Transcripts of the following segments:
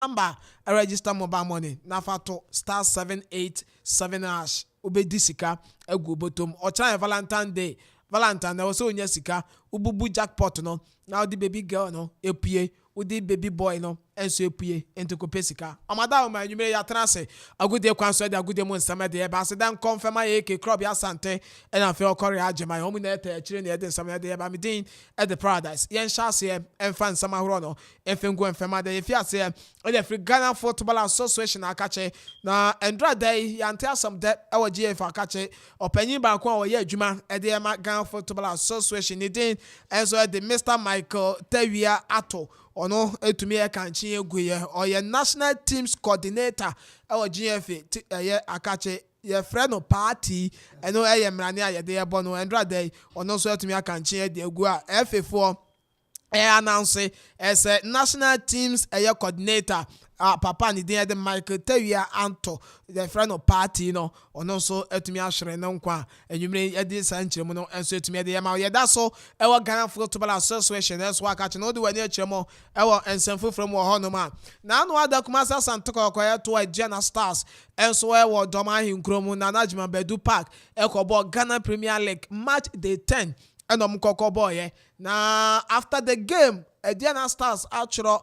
number register mobile money na fato star 787 hash obedi sika egu bottom ocha Valentine Day Valentine na so onya sika ububu jackpot no now the baby girl no epie udi baby boy no enso epie ento ko pesika amada o ma nwumere ya trase agude kwanso de agude mo nsama de ba se dan confirm A.K.A club ya sante e na fe okore agema yo mu na eta akire na de nsama de ba medin at the paradise yen shase enfan nsama horo no enfengu enfema de fi ase e de free Ghana Football Association akache na endra day yante asam de e wo GF akache opanyin ba ko wo ye adwuma e de ma Ghana Football Association ni din enso de Mr Michael Tawia Ato ono etumi e kanchi eguye oye national teams coordinator e GF ye akache ye friend party eno ye mrani aye de ebo no endra day ono so etumi akanchi e de egu a FA4 announce as a national teams coordinator papa ni dey the Michael Tawia Anto the friend of party no ono so etumi ahwere no nkwa enwumre e dey sanchire no enso etumi dey ma ye da so e wo Ghana Football Association enso aka che no de wani achire mo e wo ensanfo from wo hono ma na anu ada kumasa santoko koya to Agena Stars enso e wo doma hinkromu na Najma Bedu Park e ko bo Ghana Premier League match day 10 and boy na after the game Agena Stars actually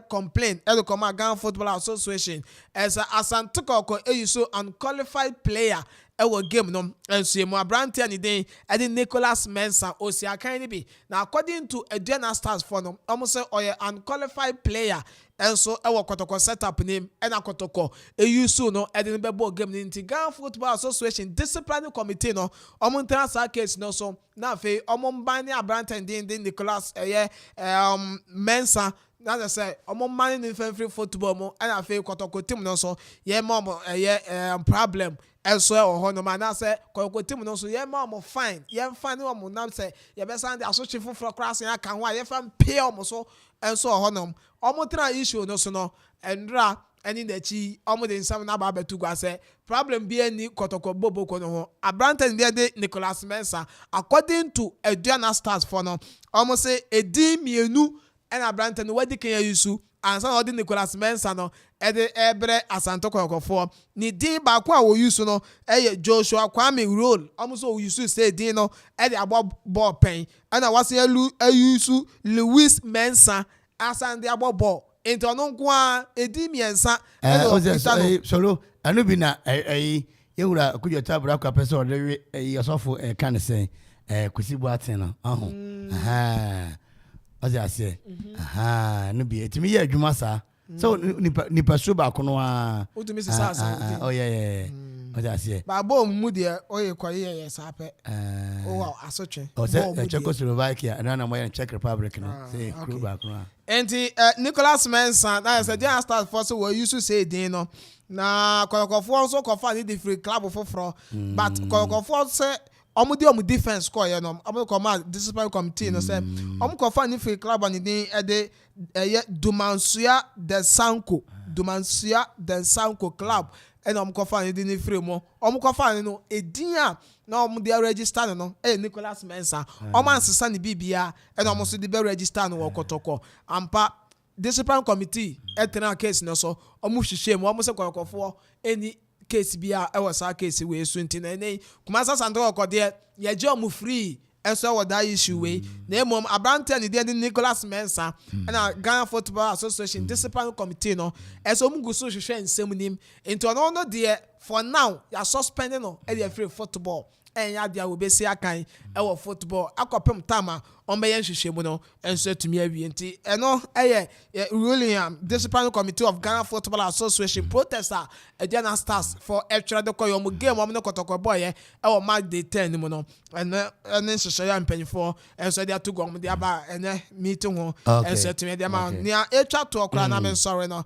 complain Ghana Football Association as a Asantoko so unqualified player ewo game no enso mu abrante ani den edi Nicholas Mensah osia kan bi na according to Agena Stars for no almost say oye unqualified player enso ewo kotoko setup name ena kotoko so no edi bebo game ni nti Ghana Football Association disciplinary committee no omo sa case no so na fe omo mban ni abrante den Nicholas Mensah na say omo man ni free football mo ena fe kotoko team no so ye mom problem enso e ho no man say kotoko team no so ye mom fine ye fine no na say ye be sand asochi fufuro class ya kan ho ye fam pay omo so enso ho no omo tra issue no so no endra eni na chi omo de nsam na ba betu gwa say problem bi ani kotoko bobo ko no ho abranten bi de Nicholas Mensah according to Agena Stars for no omo say edi mienu and abranten wadi kan yusu and some of Nicholas Mensah no ede ebre Asantoko Akuffo ni di ba kwa wo yusu no Joshua Kwame role almost wo yusu say di no ede abo ball pen and wase yusu Louis Mensah asande abo ball into no kwa edi miensa solo anu bi na yewura kujọ tabura kwa person o le yosofo kan say kusibu aten no Ase no be etimi ye adwuma sa so nipa so ba kono a utumi sisa oh yeah ase ba bo mu de oye kwaye ye sa pe wow asotwe o se Czechoslovakia na mo Czech Republic no say crew ba kono enti Nicholas Mensah na say Agena Stars for so we used to say din no na Akropong so kofa ni the free club foforo but Akropong say omo defense score ye no omo command disciplinary committee no say omo kofa ni free club ani din e de Dumansuya de Sanko club and omo kofa ni din free mo omo kofa ni no edin a na omo dey register no Nicholas Mensah omo ansesa ni bibia and omo so dey register no Kotoko ampa disciplinary committee etena case no so omo hwehwe mo omo se Akropong eni case bia e was a case we so nti na nei kumasa Santoko Akode ye je omo free enso we that issue we na emom abrante ni dey Nicholas Mensah na Ghana Football Association disciplinary committee no enso omo guso hwehwe nsem nim nti ono no dey for now ya suspending no e dey free football en ya dia we be see akan e wo football akopem tama on be yen hwehwe mu no enso tumi awie nti eno ruling disciplinary committee of Ghana Football Association protester Agena Stars for extra de koyo mu game mo no Kotoko boy e wo match day 10 mu no ene hwehwe ya mpanifo enso dia to go mu dia ba ene meeting ho enso tumi dia ma nia etwa to okra na me sorry no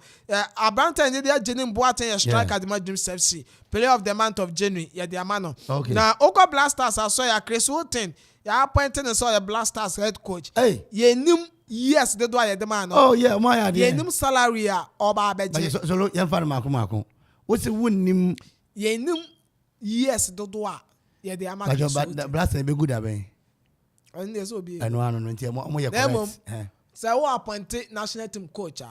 abranten dia Jenny Boateng ya striker the Dream FC player of the month of January ya dia ma no na Oko Blasters aso ya Chris Wooten ya appointed so ya Blasters head coach ye nim yes the do ya the man oh yeah my idea ye nim salary a oba abeje so ye fa mako wo se wonnim ye nim yes the do a ye the amount Blasters be good aben and so be eno anu no nti mo ye correct say who appointed national team coach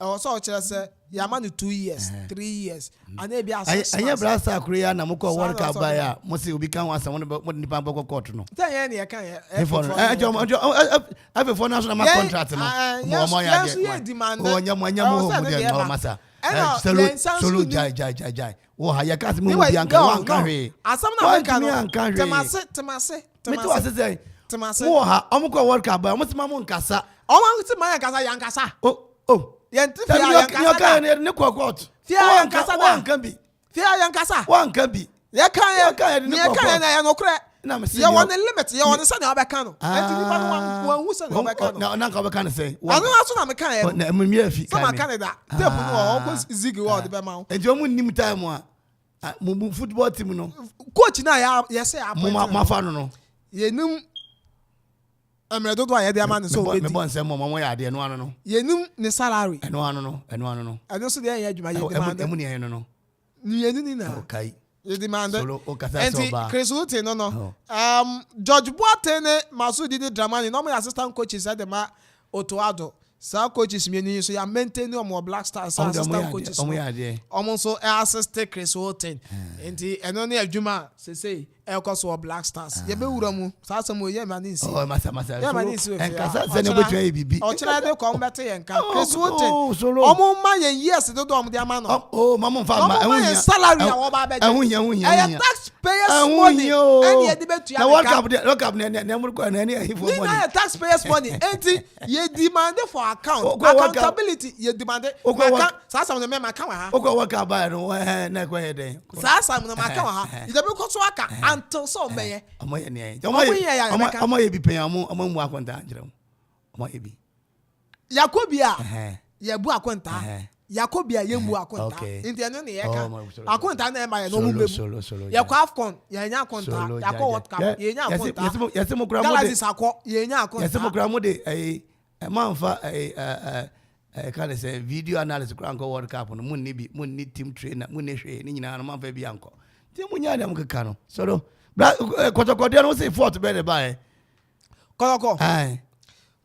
also say Yamanu 2 years, 3 years, and they be as I brasa Korea na moko World Cup ya mo se obi kan wasa mo ni pa boko court no. Tell you can I for national contract no. Mo ya demand. Oh nya mo mo masa. Solo jai. Oh ha ya ka se mo bi anka wan kan hwe. Asam na me kan. Temase. Me to asese. Temase. Wo ha omko World Cup ba mo se ma mo nkasa. O ma se ma nkasa ya nkasa. Oh. Yentifia yankasa ne kokot fia yankasa wan kan bi fia yankasa wan kan bi ya kan na ya nokre na me ya won limit ya won se na obeka no enti ni ba no wan hu se na obeka no na ka obeka no say anu aso na me kan ya na me afi kan sama Canada tape no o ko zig world be ma enti o mu nim time a mu football team no coach na ya say appoint ma fa no ye nim amre dodo aye de man so me bon say mo ya de no anu no ye nim ni salary eno anu no ado so de ya adwuma ye demand emu ni no ni ye ni na okay ye demand solo o kasa so ba Chris Wood no George Boateng Masudi di Dramani no my assistant coaches at the ma Otoado sa coaches me ni so ya maintain o Black Stars assistant coaches omo so assist Chris Wood enti eno na adwuma say Elkoso Black Stars. Ye be wura mu. Sa asem oye ma ni nsi. Oh masa. Ye ma ni nsi. Enkasa se ne betwa e bibi. O kira de ko mbete ye nka. Kesuote. Omo ma ye years do do omo de ama no. Oh mama fa ma ehun ya. Salary ya wo ba beje. Ehun ya. Taxpayers money. Eni ye de betu ya. Na work up ne mur ko na e for money. Na taxpayers money. Enti ye demand for accountability. Ye demand. Sa asem no me ma kan wa ha. O ko work up ba no na ko he den. Sa asem no ma kan wa ha. Ye be ko so aka until so me omo ye ne omo ye bi pen omo mu akonta anjere omo ye bi Yakobia ye bu akonta Yakobia ye bu akonta nti eno ne ye ka akonta na e ma ye no mu bebu ye kwa afcon ye nya akonta yakọ world cup ye nya akonta yesi mo kura mo de Galaxy akọ ye nya akonta yesi mo kura mo de manfa kind of say video analysis kura anko world cup no mun ni team trainer mun ne hwe ni nyina no manfa bi anko ti mun nya dem keka no so kotokode no say fort be the buy Kotoko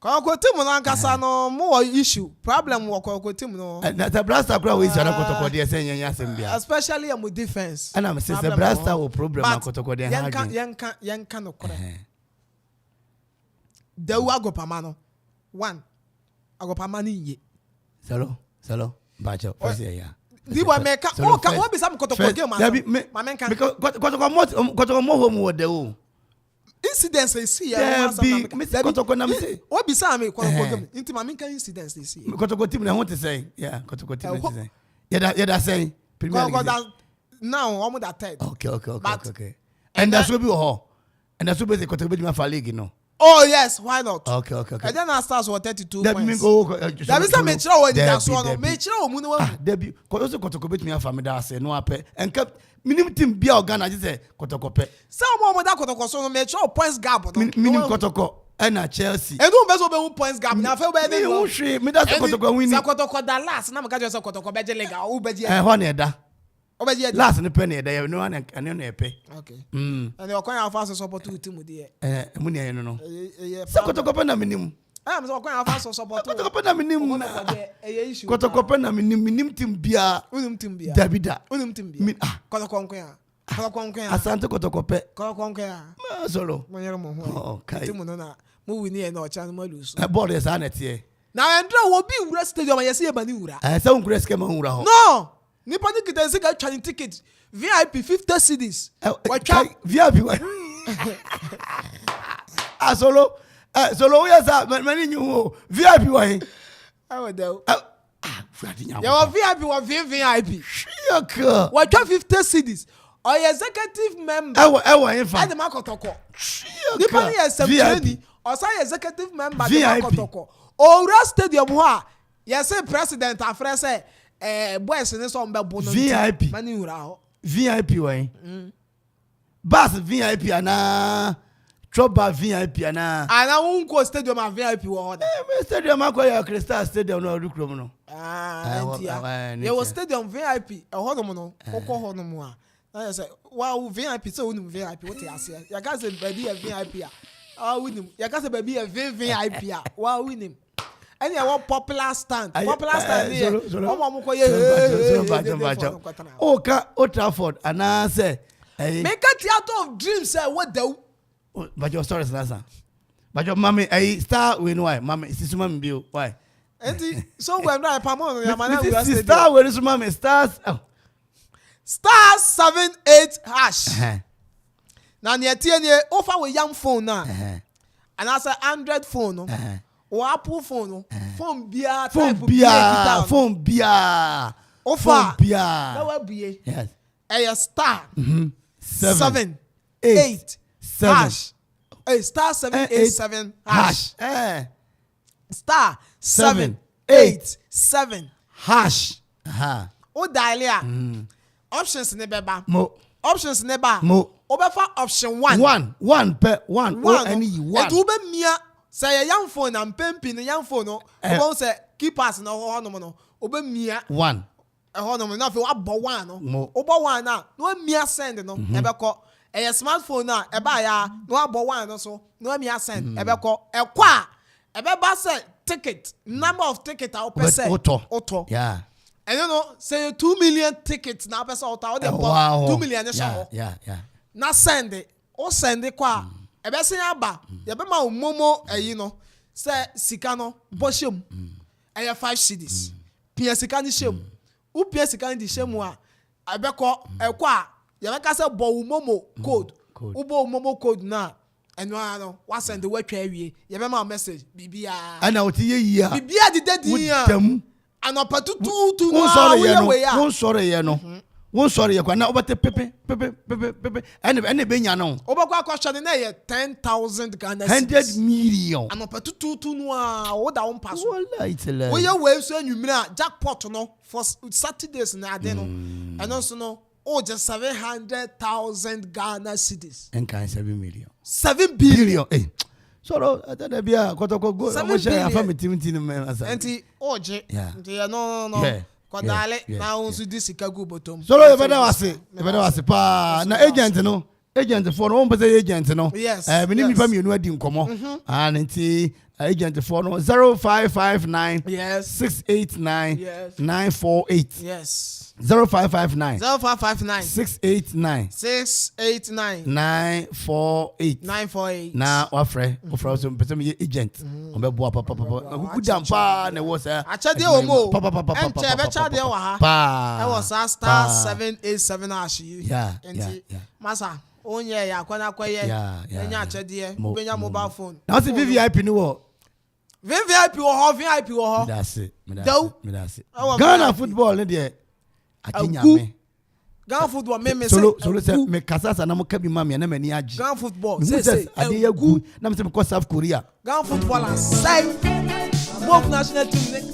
Kotoko team no ankasa no mo issue problem wo Kotoko team no na the blaster kura we issue na kotokode say nyanya asem bia especially am defense and am say the blaster wo problem na kotokode ha yenka no kore Dewu agopama no 1 agopama ni ye salo bacho first ya Diwa meka o bi sam kotoko game ma menka kotoko mo home wo de o incidents see ya kotoko na me say o bi sam kotoko game inti ma menka incidents see kotoko team na want to say yeah kotoko team na say yeah that say premier league now almost that third okay and that's will be ho and that's will be kotoko be ma league no. Oh yes, why not? Okay. And then our stars were 32 that points. That means me chira we that so no. Me chira o mu no. Debi, ko so kotoko betumi afa me da ase no ape. Enka minim team bia organa je say kotoko pe. Some more that kotoko so no me chira points gap no. Minim kotoko na Chelsea. E no be so be points gap na fe be dey. Me hu hwe, me da kotoko win. Sa kotoko da last na me ka je say kotoko be je lega o be je. Ho na da. Obeji last ne pen da you know and no epe okay and the Okoman Akwaaba support team there mu ne no se kotoko na minim am so Okoman Akwaaba support kotoko na minim na kotoko na minim team bia unim team bia Davida unim team bia kotoko nkoya asante kotoko pe kotoko nkoya solo mo yere mo ho okay team no na mo win here na o chan mo lose board is anete na Andrew wo bi wura stadium yes e ba ni wura se un kure skema wura ho no nipa ni kita sika trying ticket VIP 50 cedis VIP solo we say many new VIP why I do ya VIP wa VIP shika wa 50 cedis or executive member infa ade makotoko nipa ni executive or say executive member ade makotoko owura stadium ho a yes president afre say boys ni so mbe bo no VIP mani wura ho VIP why bus VIP ana troba VIP ana unko stadium a VIP wo ho da stadium akoya Crystal Stadium no rukrom no ye was stadium VIP e ho no okọ ho no mu a na say wow VIP so unim VIP what you say ya ka say baby VIP a win ya ka say baby VIP a wow win Any one popular stand. Popular stand here. Oh, Old Trafford, and I say, make a theater of dreams. Say what the. But your story is last. But your mommy, a star win why? Mommy, is this mommy bill? Why? So we're not a pamon. Star where is mommy? Stars. Star 78 hash. Now near TNA offer with young phone now. And I say 100 phone. Or Apple phone. Phone beer. Phone beer. Offer beer. That will be yes. A star 7 8 7 hash. A star 787 hash. Star 787 hash. O dial options never. Mo. Options never. Mo. Obefa option 1. One per one. Any one. It will be mia. Say a young phone and pimping a young phone. No. Won't say keep us no no. Obe mia. One. A honor enough. You have one. Mo. Oba one now. No mia send no. Ebeko. A smartphone now. Eba ya. No abo one so. No mia send. Ebeko. E kwa. Ebeba say ticket. Number of ticket I'll pay say. Auto. Yeah. And you know, say 2 million tickets now person out there. 2 million yeah. Na send it. O send it kwa. Ebe se aba. Ye be ma momo you know. Say sika no boshim. 5 cedis. Pia sika ni shem. U pia sika ni shem a. Ebe ko ekwa. Ye be ka say bo momo code. U bo momo code na. Eno ano. Wa send we twa awie. Ye be ma message bibia. Ana oti ye yia. Bibia di dedi ya. Anopatu tu no won sorry ye no won sorry ye kwa na obete pepe ene be nya no obekwa question na ye 10,000 Ghana 100 million anopatu tu no a wo da won paso wallahi tele wo ye we so anwumira jackpot no for Saturdays na ade no eno so no o just 700,000 Ghana cedis and kind 7 million 7 billion so that be a kotoko go mo share family team man asa enti oje nti no kodale na unsu disika go bottom so you better was pa na agent for no be agent no me ni pa me nu adi nkomo nti agent for no 0559 689 948 yes 0559 689 948 na wafre so pese me agent on be boa papa ku jampa na wo say achade o mo enche be chade wa ha e was star 787 hash enti masa onye ya kwana kwaye enya achade benya mobile phone now see VIP ni wo VIP wo ho that's it Ghana football ni there Ghana football me solo say me kasasa na mo kabi mama na mani agi Ghana football say ade yagu na me say ko South Korea Ghana football aside both national team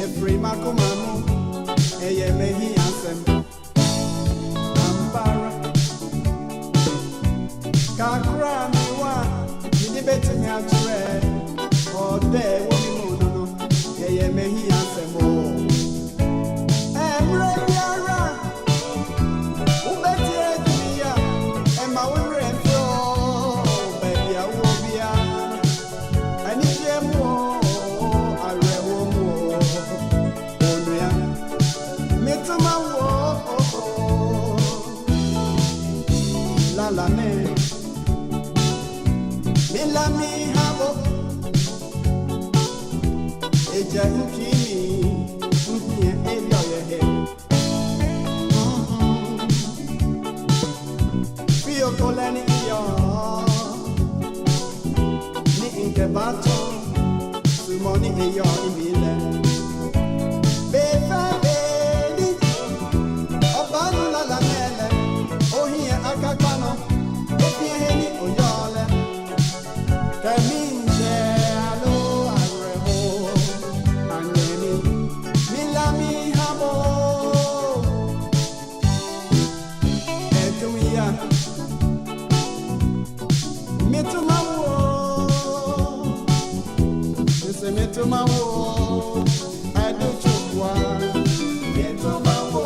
Every makumamu, eye mehi asem. Ambara, kakra miwa, yidi beti mi atre. Ode womi monono, eye mehi asem o. Emre yara, ubeti eduya, ema wimre enfo, baby awobia. Ani jemo, arewo mo. Onuya, mituma wo, la me, milami habo. Eja ukimi, ukiye eyo yehe. Fio koleni iyo, ni inke bato, sumoni iyo imile. Befa bedi, obanu la mele, ohiye akakano, ofieheni oyole. Kaminje alo areho, anemi, milami habo. Etuya, mitumawo, ese mitumawo, aduchukwa, mitumawo,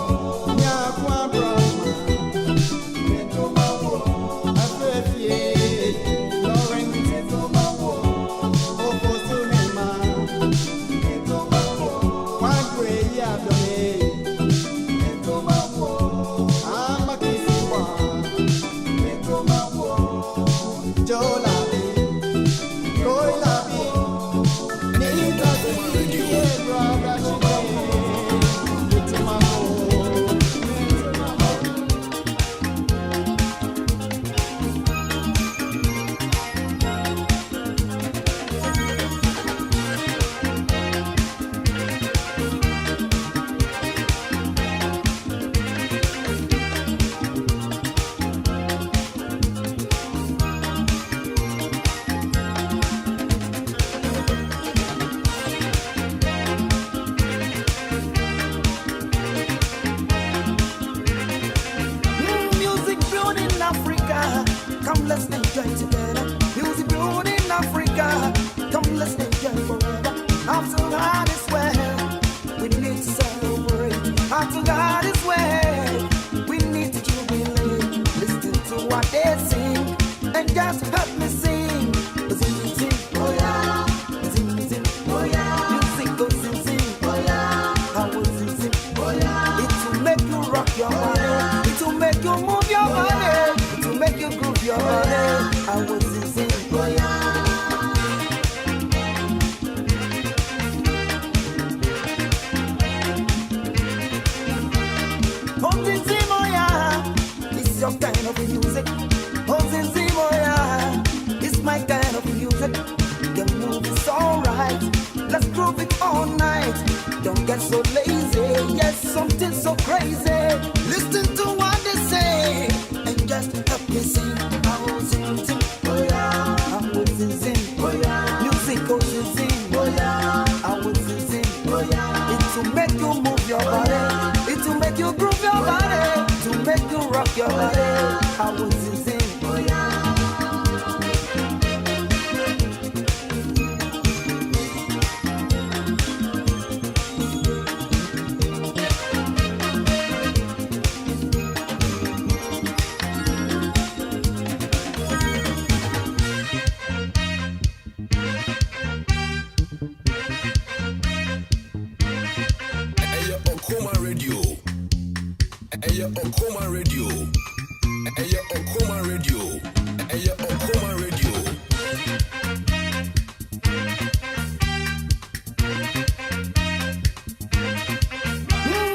nyakwa brahma, mitumawo, afefie, Lauren mitumawo, ofosunema, mitumawo, kwagwe yabdome, mitumawo, amakisiwa, mitumawo, jolabi, koilabi, nikazi, brother, mitumawo, Music brewed in Africa, come let's enjoy together. Music brewed in Africa, come let's enjoy forever. After God is well, we need to celebrate. After God is well, we need to jubilate. Listen to what they sing, and just help me sing. Sing, sing, oh yeah. Sing, sing, oh yeah. Music go sing, sing, oh yeah. I will sing, sing, oh yeah. It will make you rock your body. It will make you move your body. It will make you groove your body. I will sing, sing, oh yeah. Oh, sing, sing, oh yeah. It's your kind of music. Oh, sing, sing, oh yeah. It's my kind of music. The move is alright. Let's groove it all night. Don't get so lazy. Yes, something so crazy. Listen to what they say and just help me sing. I will sing, sing, oh yeah. I will sing, sing, oh yeah. Music go sing, sing, oh yeah. I will sing, sing, oh yeah. It will make you move your body. It will make you groove your body. To make you rock your body. I will sing, sing, oh yeah. Okoman Radio. Okoman Radio. Okoman Radio. Okoman Radio.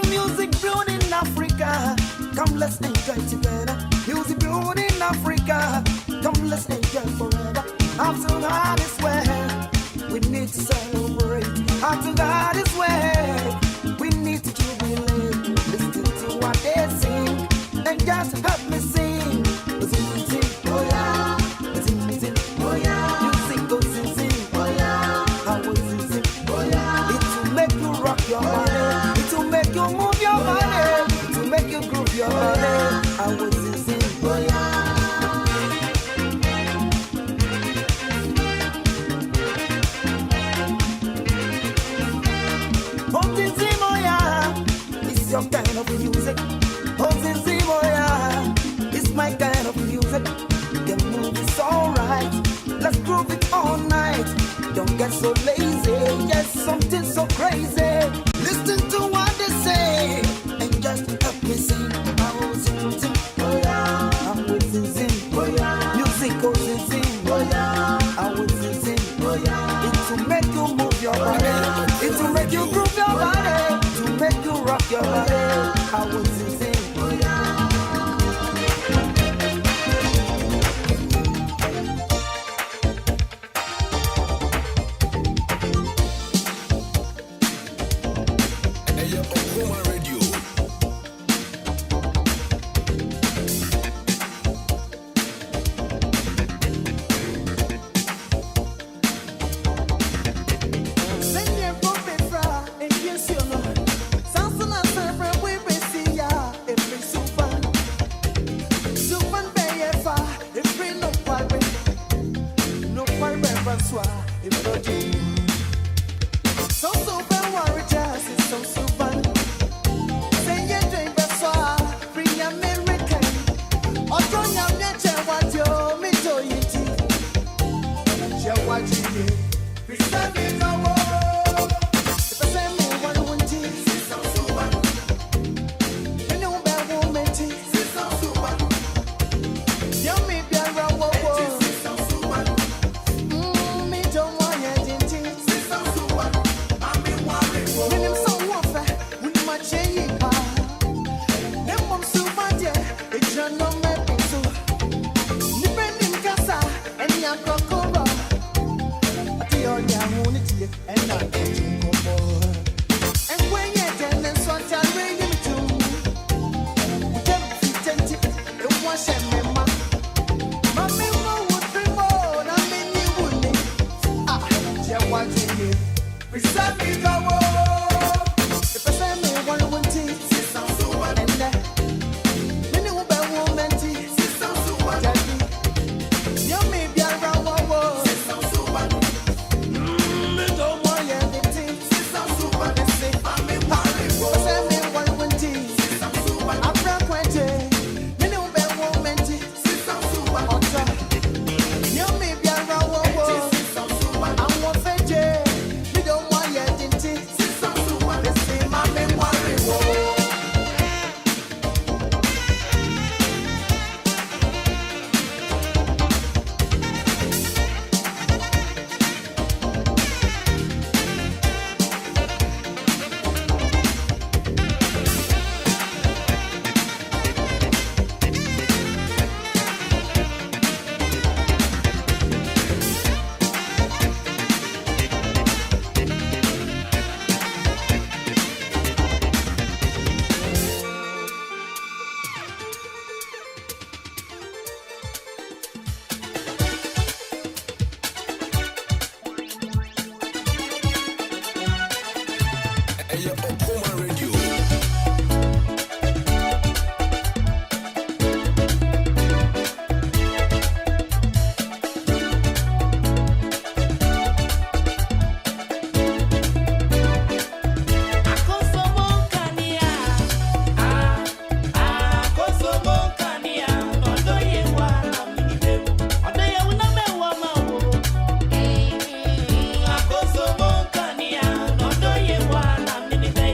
Music brewed in Africa, come let's enjoy together. Music brewed in Africa, come let's enjoy forever. After God is well, we need to celebrate. After God is well, we need to jubilate. Listen to what they sing and just help me sing. Sing, sing, oh yeah. Sing, sing, oh yeah. Music go sing, sing, oh yeah. get so lazy, yes, something so crazy. Listen to what they say and just help me sing. I was sing, oh yeah, I was sing, oh yeah, music goes sing, oh yeah, I was sing, oh yeah. It to make you move your body, it to make you groove your body, to make you rock your body. I was sing, oh yeah. Okoman Radio. Okoman Radio. Anything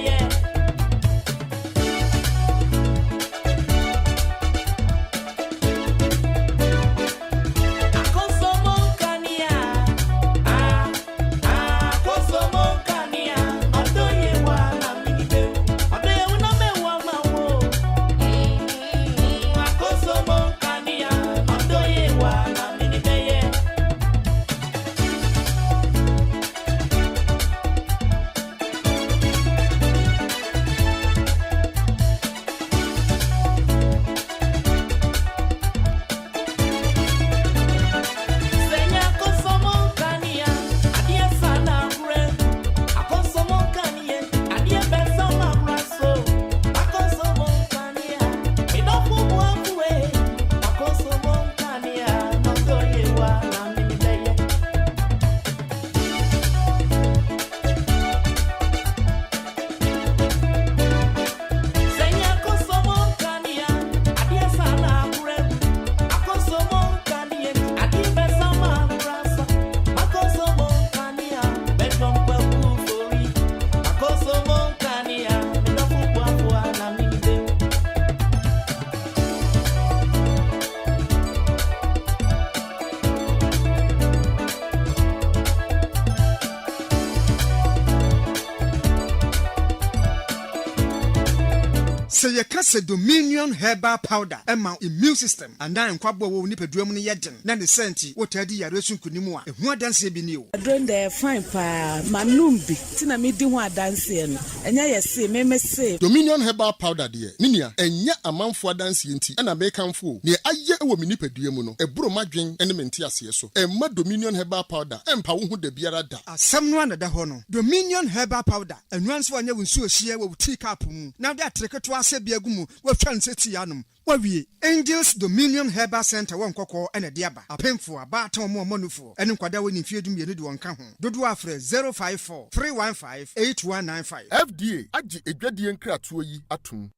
Say ye kase Dominion herbal powder ema immune system and then kwabo wo nipadua mu ne yeden na ne senti wotadi yare sunkunimu a ehu adanse bi ni o. Adron de fine pa manumbi tina me di ho adanse no enya yese me se Dominion herbal powder de ninia enya amanfo adanse enti na mekanfo ne aye ewo me nipadua mu no eburo madwen ene mente ase so emma Dominion herbal powder empa wo hu da biara da asem no anada ho no Dominion herbal powder enwanso anya wonsu ohie wo tea cup mu na de atreketo ase bia gumu wo twa nseti anom wawie Angels Dominion Herbal Center won kokko ene de aba apemfo aba ta omo manufo ene kwada woni fiedum ye de won ka ho dodo afre 054 315 8195 FDA agi edwadie nkratoɔ yi atum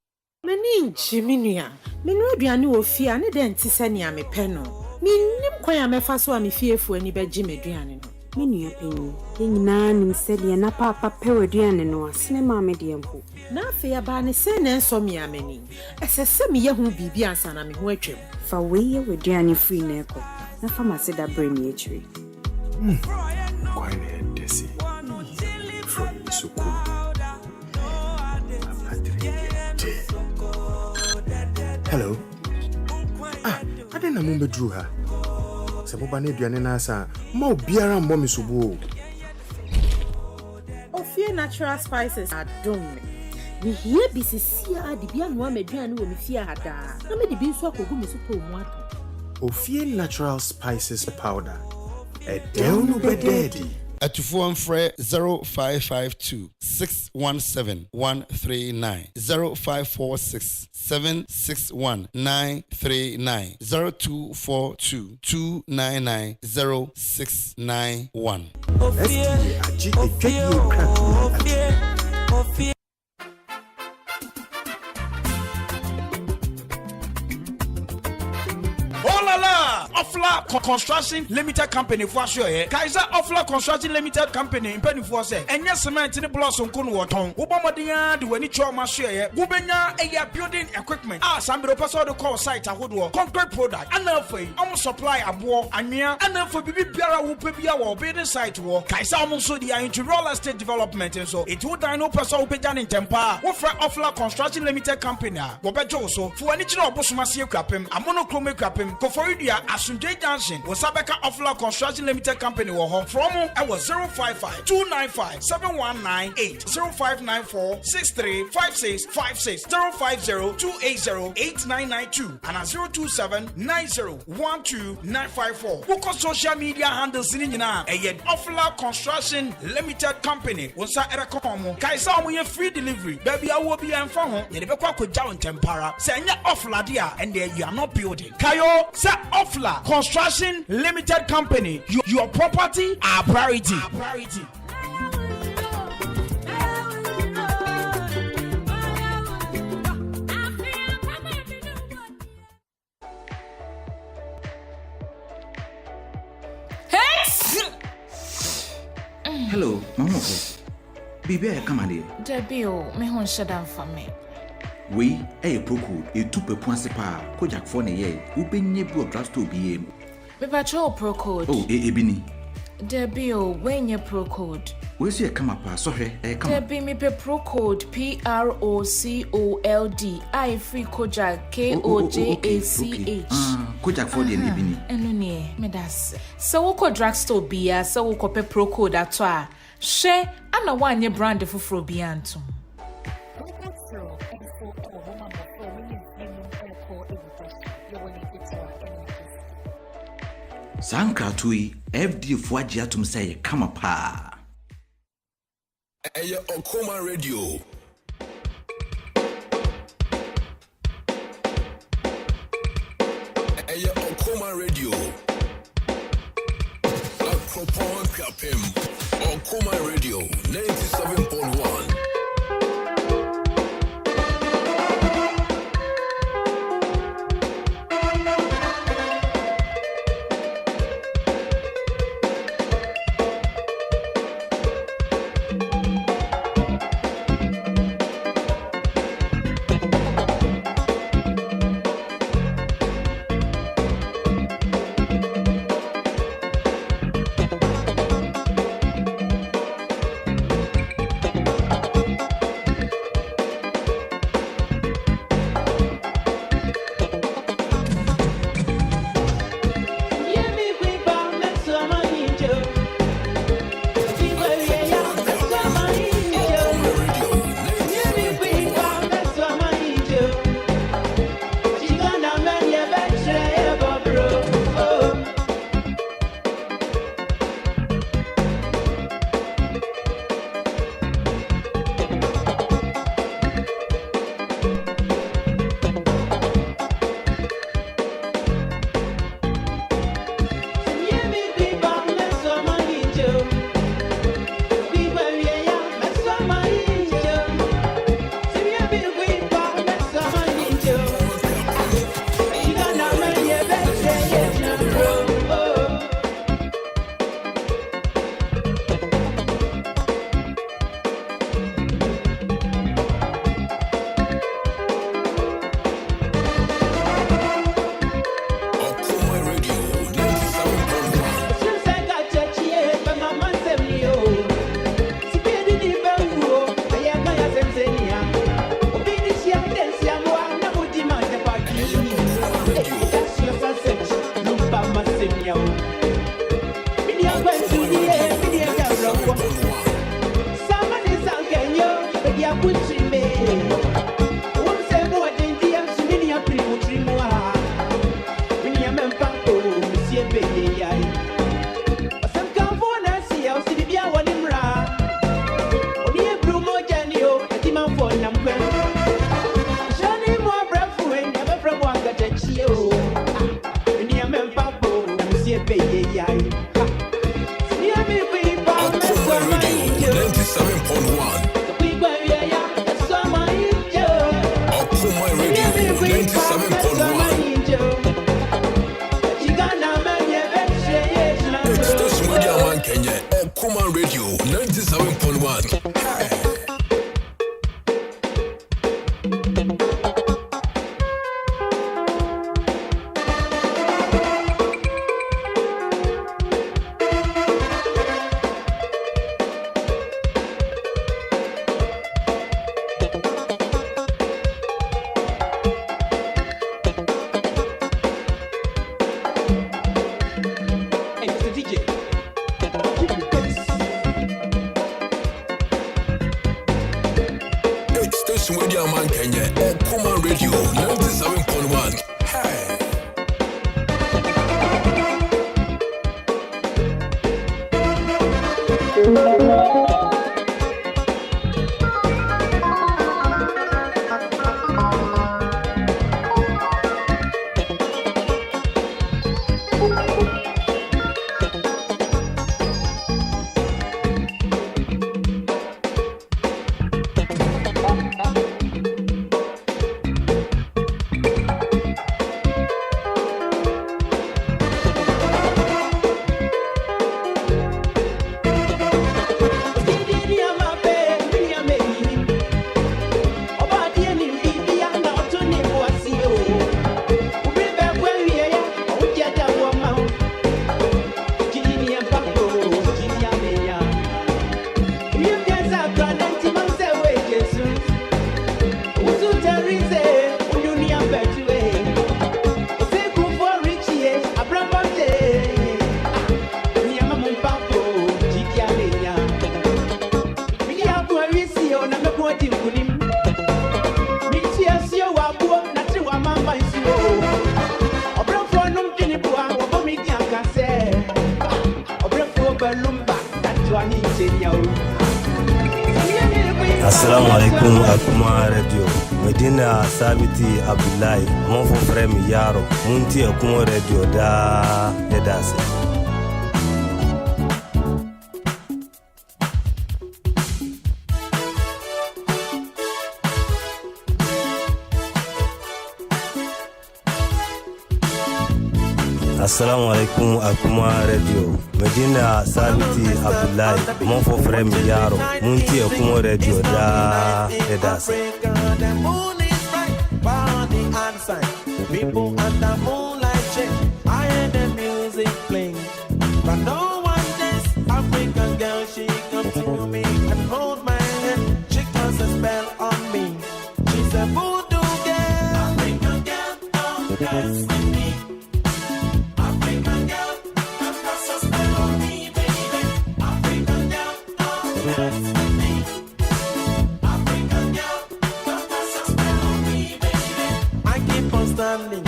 Meni nchiminua menu aduane wo fie ane de nti se ne amepɛ no minnim kwan amefa so amefiefo ani begye meduane no menua penyi nyina nim se de na papa pɛ waduane no asene ma me de mpo na afei aba ne se ne nso me amani esese me ye hu bibi ansa na me ho atwam fa weye waduane free na ekɔ na pharmacy da bre me achiri kwai ne desi from suku hello I didn't know drew her. Sabobane duane na asa ma obiara mbɔ me subu Ofie natural spices adom me hie bisisia de bia no amaduane wo me fie hada na me de bi nso akogu me supo mu ato Ofie natural spices powder Edelnu bededi Atufo mfre 0552 617 139 0546 761 939 0242 299 0691 Offla Construction Limited Company for sure. Kaiser Offla Construction Limited Company in Penny for say. And yes, cement in the blossom kun waton. Ubomadia do any choma share. Gubenya a building equipment. Some person to call site a woodwork. Concrete product. And therefore, almost supply a war and near. And therefore, Bibi Piara will be our building site war. Kaiser also the into real estate development and so. It would no person who began in Tempa. Wofra Offla Construction Limited Company. Wobejo so. For any job, Bosumasi Krapim, a monochrome Krapim, Koforidia, Asunjay Junction, Wasabeka Offla Construction Limited Company war from I was 055 295 7198 0594 635656 050 280 8992 and 027 90 954. Book social media handles in Yina, a yet Offla Construction Limited Company. Wasa Erakomo, Kaisa we free delivery. Baby, I will be in phone. Yedebekwa ko jaw tempara. Say nya Offla dia and there you are not building. Kayo sa Offla Construction Limited Company. Your property, our priority. Hello, Mama. Baby, I come here. Debio, me hon shadam for me. We a procure a 2.1 Kojak for a year. Open bu drugstore BM. Me patrol pro code. Oh, ebini. Debio, when your pro code. Where's your come up? Sorry, come. Debi me pe pro code PROCOLD. I free Kojak KOJACH. Kojak for the ebini. Enuni, me das. So woko drugstore bia, so woko pe pro code atwa. She, ana one ye brand for biantum. Sankratui FD Fuaji atum say come up. Okoman Radio. Okoman Radio. Akropong-Akuapem. Okoman Radio 97.1. Okoman Radio 97.1. Okoman Radio 97.1. Assalamu alaikum Akuma Radio. Medina Sabiti Abdullahi, Amanfo frère Yaro, Munti Akuma Radio da Edase. Assalamu alaikum Akuma Radio. Medina Sabiti Abdullahi, Amanfo frère Yaro, Munti Akuma Radio da Edase. The moon is bright, body and sign. People under moonlight check. I hear the music playing, but no one this African girl. She come to me and hold my hand. She casts a spell on me. She's a voodoo girl. African girl, don't dance with me. African girl, don't cast a spell on me, baby. African girl, don't dance with me. African girl, don't cast a spell on me, baby. I keep on standing,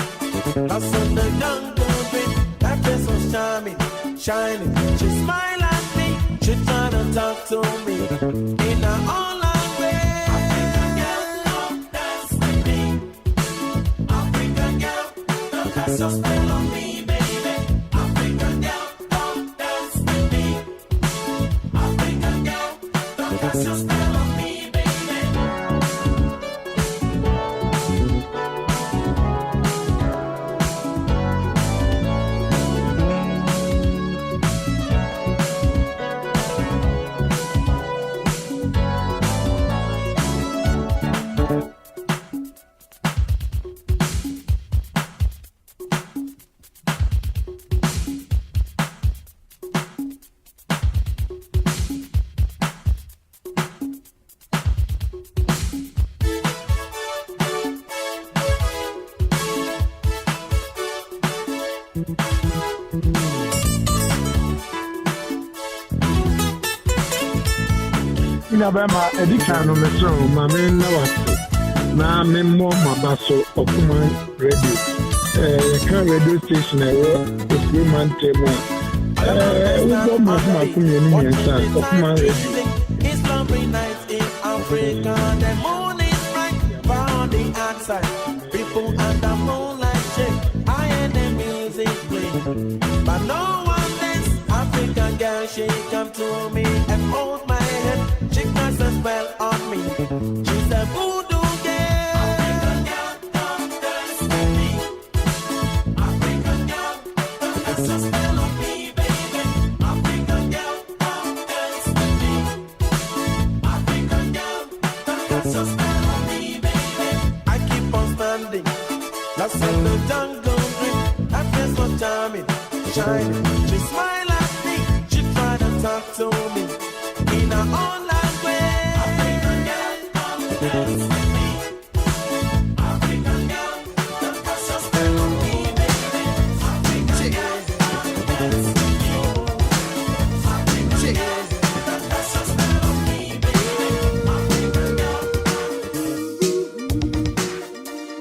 lost on the jungle beat. That face so charming, shining. She smile at me, she try to talk to me in her own language. African girl, don't dance with me. African girl, don't cast a spell on me, baby. African girl, don't dance with me. African girl, don't cast a spell on me, baby. Bema Edicano Meso, Mamen Nawasi, Na Memo Mabaso, Okoman Radio, can radio station, the human table. We go my community, Okoman Radio. It's lovely nights in Africa, the moon is bright, found the outside. People under moonlight shake, I hear the music play. But no one dance, African girl, she come to me and hold my head. She casts a spell on me. She's a voodoo girl. African girl, come dance with me. African girl, come cast a spell on me, baby. African girl, come dance with me. African girl, come cast a spell on me, baby. I keep on standing. That's in the jungle dream. That face was charming, shining. She smiled at me. She tried to talk to me in her own language. African girl, come dance with me. African girl, come cast a spell on me, baby. African girl, come dance with me. African girl, come cast a spell on me, baby. African girl,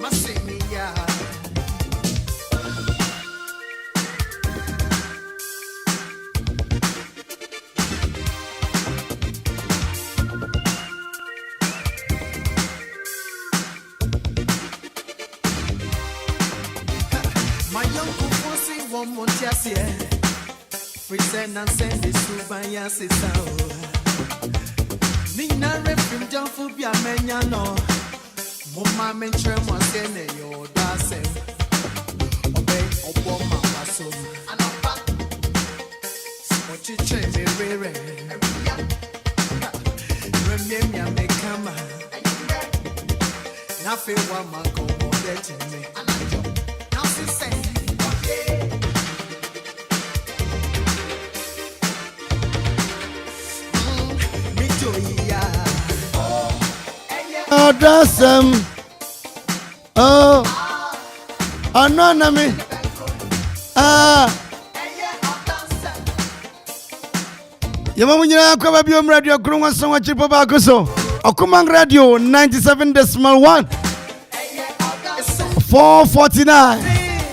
Massinia. My young Akuffo sing one more just here. Pretend and send this to my sister. Nina refim jump for be a menyano. Mama mention was sending your dancing. Obey Obama Maso. And I'm back. What you train me, Rere. Remember me, come on. Nothing one man go more to me. Now she say, me too, yeah. Oh, that's oh, anonymous. Yamamunya Akwaaba biom radio kurunwa sonwa chipo ba kuso. Okoman Radio 97.1 449.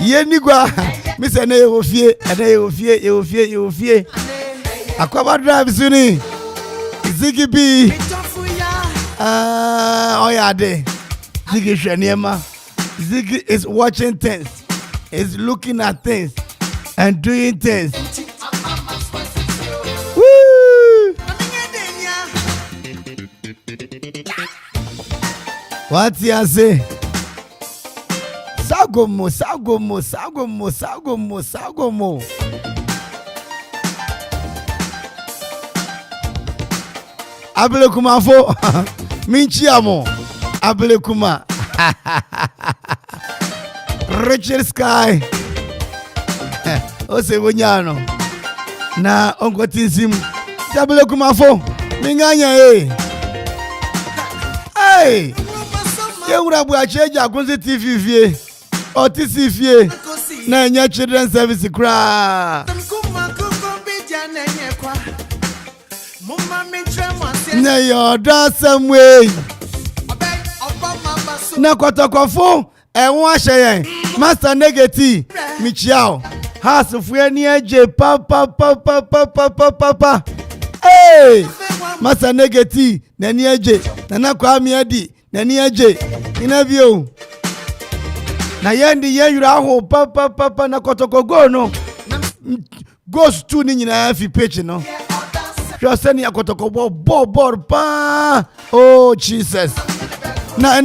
Yenigwa. Mr. Ne ofie, ofie. Akwaaba drive suni. Ziggy B. Oh yeah, de. Ziggy Shaniema. Ziggy is watching things, is looking at things, and doing things. Woo! What you say? Sagomo. Abelekuma fo minchiamo Abelekuma Richard Sky Ose wonyano na ongotinsim Abelekuma fo minganya hey yewura bu acheja akunzi TV vie otisi vie na enya children service kra na yoda some way na kotokofo ewon ahyeyen master negative michiao house fu ni eje papa hey master negative na ni eje na kwa mi adi na ni eje ina bio na yendi yeyura ho papa na kotokogo no goes to ni nyina fi page no just any akotokobo bobo pa oh Jesus na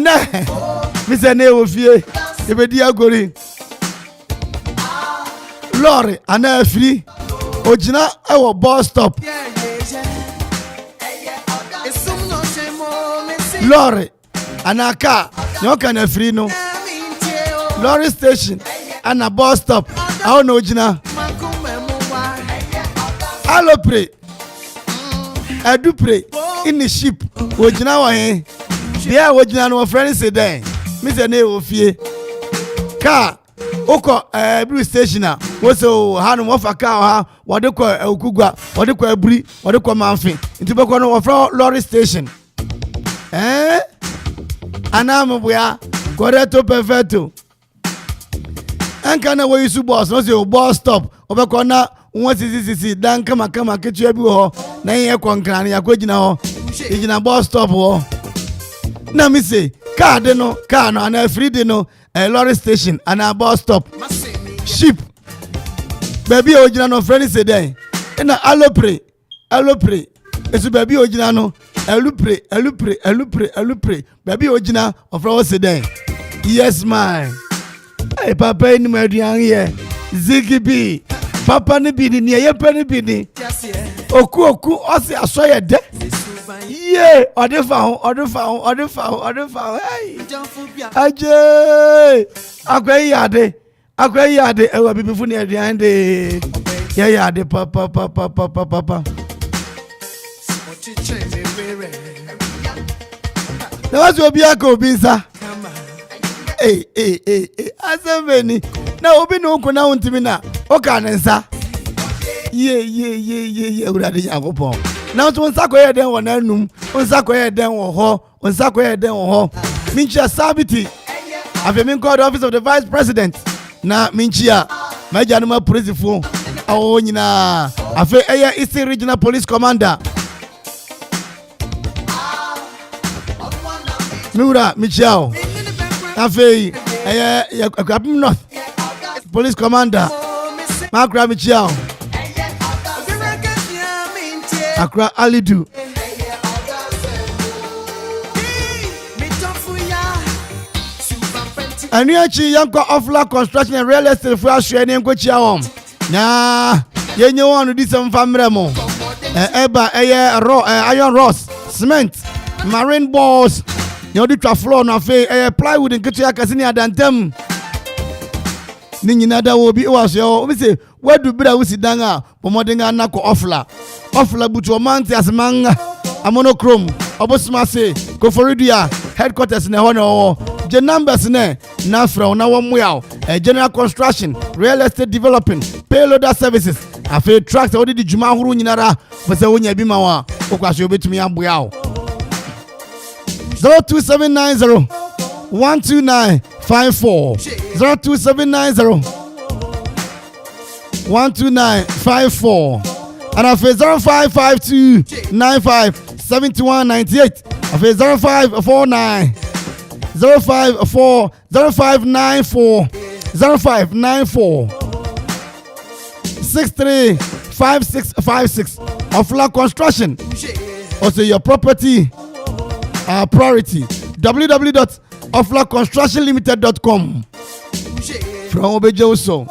Mr. Ne ofie ebedi agori lorry ana free ojina ewo bus stop lorry ana car no can free no lorry station ana bus stop awo na ojina alopre Edupre in the ship ojina wa he bia ojina no friend say den Mr. Ne ofie car oko blue station woso hanu wofaka ha wode ko okugwa wode ko aburi wode ko manfe nti beko no wofra lorry station anam boya correcto perfecto anka na wo yusu boss no say boss stop obeko na won sisi dan kama ketu abi ho na yen konkran ya kwagina ho igina boss stop ho na mi say car no ana free de no lorry station ana bus stop ship baby ojina no friend say den na alopre esu baby ojina no alupre baby ojina of our say den yes man hey papa ni maduan here zigibi papa ni bi ni ye pa ni bi ni oku osi asoye de yeah odefa hey aje akweyade ewa bibifu ni aduan de yade papa na wasu obi aka obi nsa asembeni na obi no nko na untimi na oka ne nsa ye urade yakopon na so nsa koye den wona num nsa koye den wo ho minchia sabiti afemi called the office of the vice president na minchia majanuma police fo awo nyina afi eya Eastern Regional Police Commander Nura Michao afi eya Akuffo North Police Commander Makra Michao Akra Alidu Anuachi yanko Ofla Construction and Real Estate for Australia nko chia wom na yenye wonu di sem famre mo eba iron rods cement marine balls nyodi twa floor na fe plywood nketu ya kasini adantem ni nyina da wo bi waso obi se wadu bira wusi dan a pomodenga na ko Ofla butu omanti asmanga amonochrome obosma se Koforidia headquarters na ho no the numbers ne na from na womwa general construction real estate developing payloader services afi tracks odi di juma huru nyinara fese wonya bi ma wa okwaso obetumi aboa 02790 12954 02790 12954 and afi 0552 95 7198 afi 0549 0594 635656 Ofla Construction. Also your property priority. www.oflaconstructionlimited.com. From Obejoso.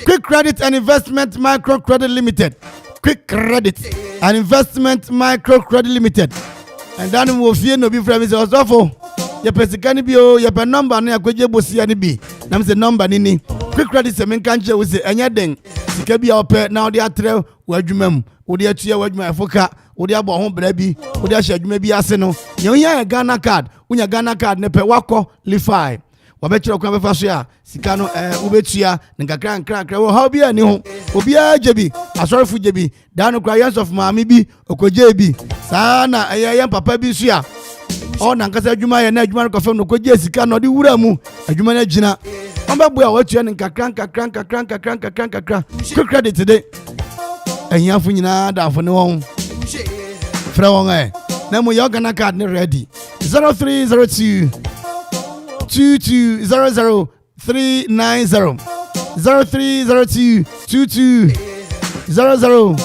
Quick Credit and Investment Micro Credit Limited. Quick Credit and Investment Micro Credit Limited. And then we fear no be from Mr. Osofo. Your pesikani bio, your number na kwaje bosi ani bi. Na mse number nini. Quick Credit se menkanche we se enya den. Sika bi ope na odi atre wadwumam. Odi atua wadwuma afoka. Odi abo ho bra bi. Odi ahya adwuma bi ase no. Ye onya Ghana card. Unya Ghana card ne pe wako lify. Wabechira kwa befa so ya sika no ubetua nkakra nkra wo ha bia ni ho obi ajebi asorifu jebi dan kwa years of maami bi okoje bi sana ayyan papa bi so ya o na nkasa adwuma ye na adwuma ko fam no koje sika no de wura mu adwuma na gina omba bua watua nkakra quick credit today enyanfu nyina dafo ne won fra won na mu yo Ghana card ne ready 0302 2200 390 0302 2200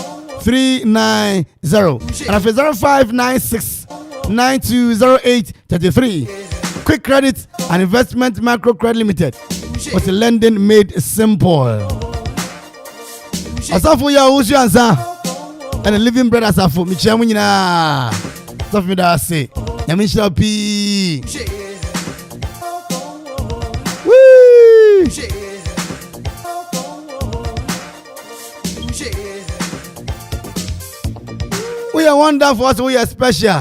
390 and after 0596 920833 Quick Credit and Investment Micro Credit Limited was a lending made simple. Asafo ya usu ansa and a living bread asafo michiamu nyina asafo da say nyamisha pi we are wonderful, we are special.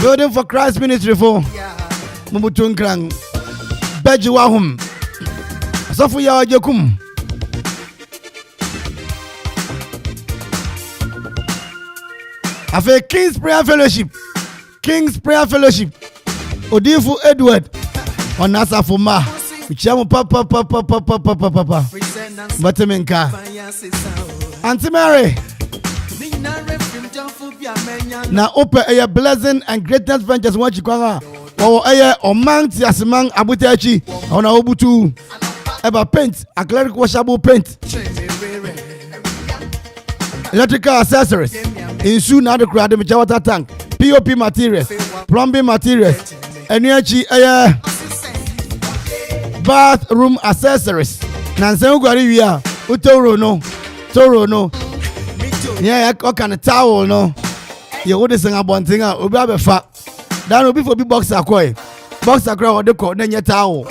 Building for Christ Ministry for Mubutun Krang. Beji Wahum. Sofuya Jokum. Afe King's Prayer Fellowship. King's Prayer Fellowship. Odifu Edward. Onasa Fuma. Uchiamu papa. Batemenka. Auntie Mary. Na open a blessing and greatness ventures watch kwanga. Or a Oman Tiasimang Abutachi. On a Obutu. Eba paint. A cleric washable paint. Electrical accessories. Insu na the crowd the water tank. POP materials. Plumbing materials. Energy air. Bathroom accessories. Nansen ugari wia. Utoro no. Yeah, I can a towel no. You would sing about thing out. Ubi have fat. That will be for big boxer koi. Boxer crowd the coat then your towel.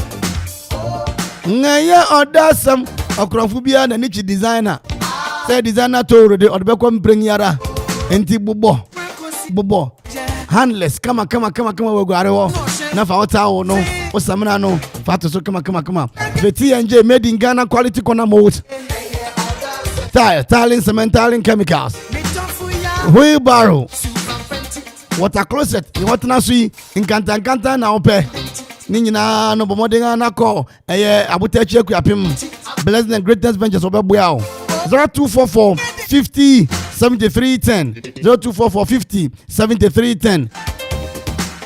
Naya or does some Akropong and niche designer. Say designer told the or become bring yara. Enti bubo. Handless. Come on, we go. Na for towel no. O samana no. Fatu so come on. The T&J made in Ghana quality corner mode. Tiling, cement, tiling, chemicals. Wheelbarrow. Water closet. You want to see in Kanta na ope. Nina no bomodinga na ko. Abutechi Akuapem. Blessing and greatness ventures over Buao. 0244 50 73 10. 0244 50 73 10.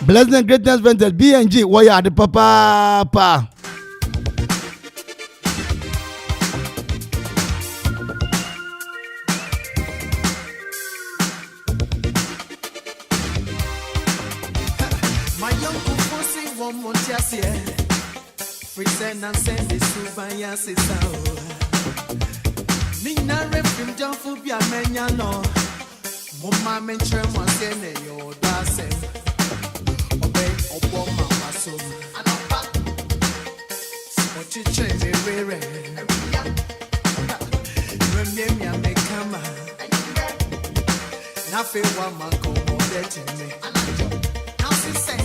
Blessing and greatness ventures BNG. Waya the papa. Present and send this to my sister. Nina refim down for be a menano. Mama mention was in your dancing. Obey Obama Mason. What you change me wearing? Remember me come. Nothing one man go more than me. Now she say.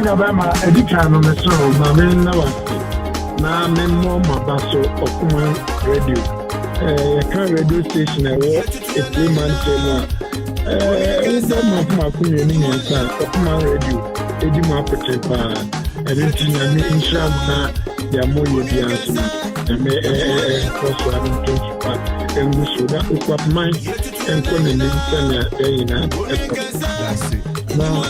Bama Edicano Meso, Mamma Nawasi, Na Memo Mabaso, Okoman Radio. Can radio station a 3-man term. Okoman Radio, Edima Potepa, and then Inshamna, Yamoyo Biansu, and me Koswan Kinshpa, and Musuda, Ukapman, and Conan Sanya, Dayina, that's it. Now,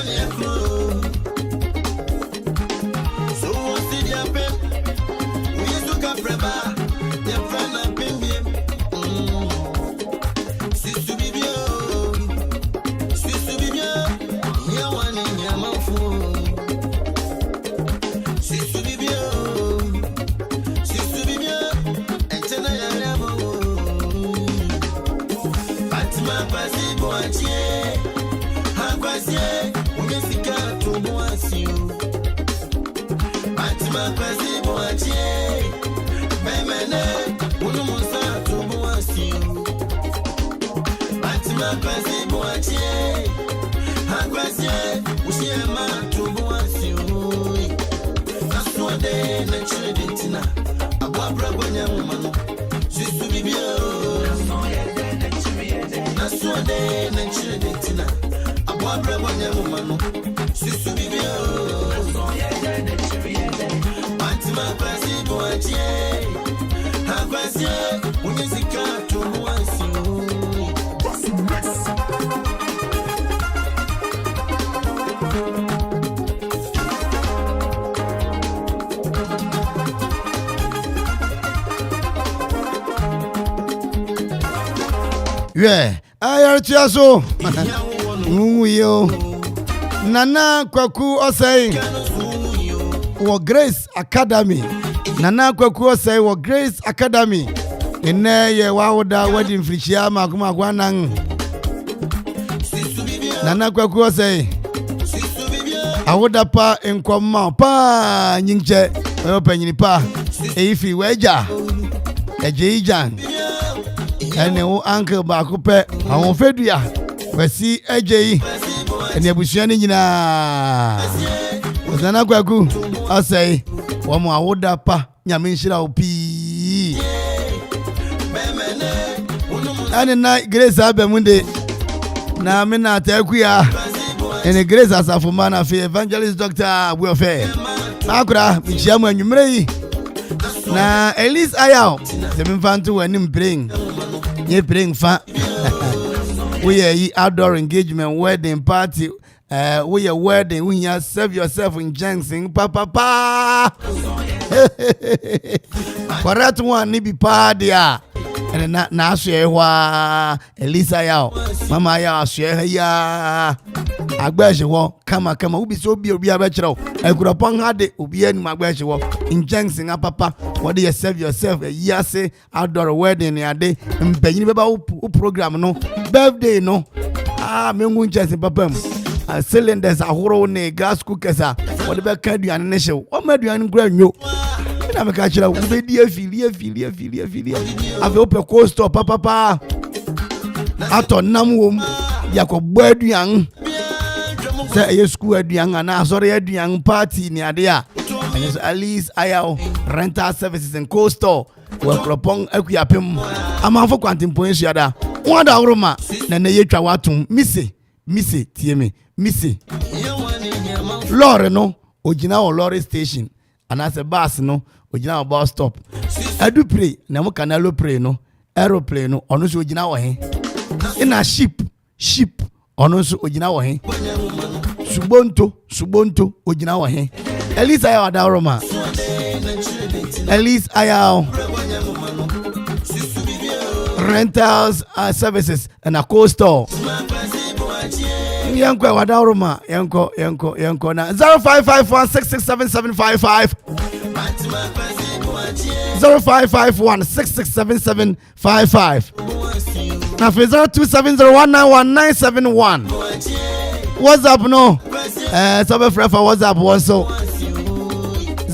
yeah, I are Chiaso. Yo, Nana Kwaku Osei, or Grace Academy. Nana Kwaku Osei, or Grace Academy. In there, Wawda wedding Frichiama Kumagwanang. Nana Kwaku Osei. I would up in Kwama Pa Ninche, open pa. If you wager a Jijan. And the uncle Bakupe, our Fedria, we see AJ and the Bushanina. Zanagwagu, I say, one more wood up, Yaminshira P. And the night Grace Abemunde. Now, Mina Tequia and the Grace as a Fumana for Evangelist Doctor Welfare. Makura, Michiam and Yumrei. Now, at least I out. The Minfantu and him bring. You bring fun. We are outdoor engagement, wedding party. We are wedding. We are serve yourself in Jangsing. Pa. For that one, ni be party. And na share wa Elisa yao. Mama yao share ya. Agbaje wo kama ubi so bi obi abechero. Akropong hade obi ani magbaje wo. In Jangsing papa. What do you serve yourself? A year say outdoor wedding ya day. Mpenyi beba u program no. Birthday no. Me ngun chese papa mu. Cylinders ahoro ne gas cookers a. What be ka duane ne hye. O ma duane nkura nyo. Na me ka kira wo be di afili. Ave ope cold store papa. Ato nam wom. Yakobbo aduan. Say a school aduan na sorry aduan party ni ade a. And it's at least IL rental services and cold store. Well, Akropong-Akuapem. Amanfo kwantimpoen suada. Wanda uruma na na yetwa watum. Missy tieme. Missy. Lorry no. Ojina o lorry station. And as a bus no. Ojina o bus stop. Edu pray. Na mo kanalo pray no. Aeroplane no. Ono so ojina wo he. In a ship. Ono so ojina wo he. Subonto. Ojina wo he. At least I have a Roma. At least I have rentals services and a cold store. Yanko Wadaroma, Yanko na 0551667755. 0551667755. Now for 0270191971. What's up no? Some friend for WhatsApp also.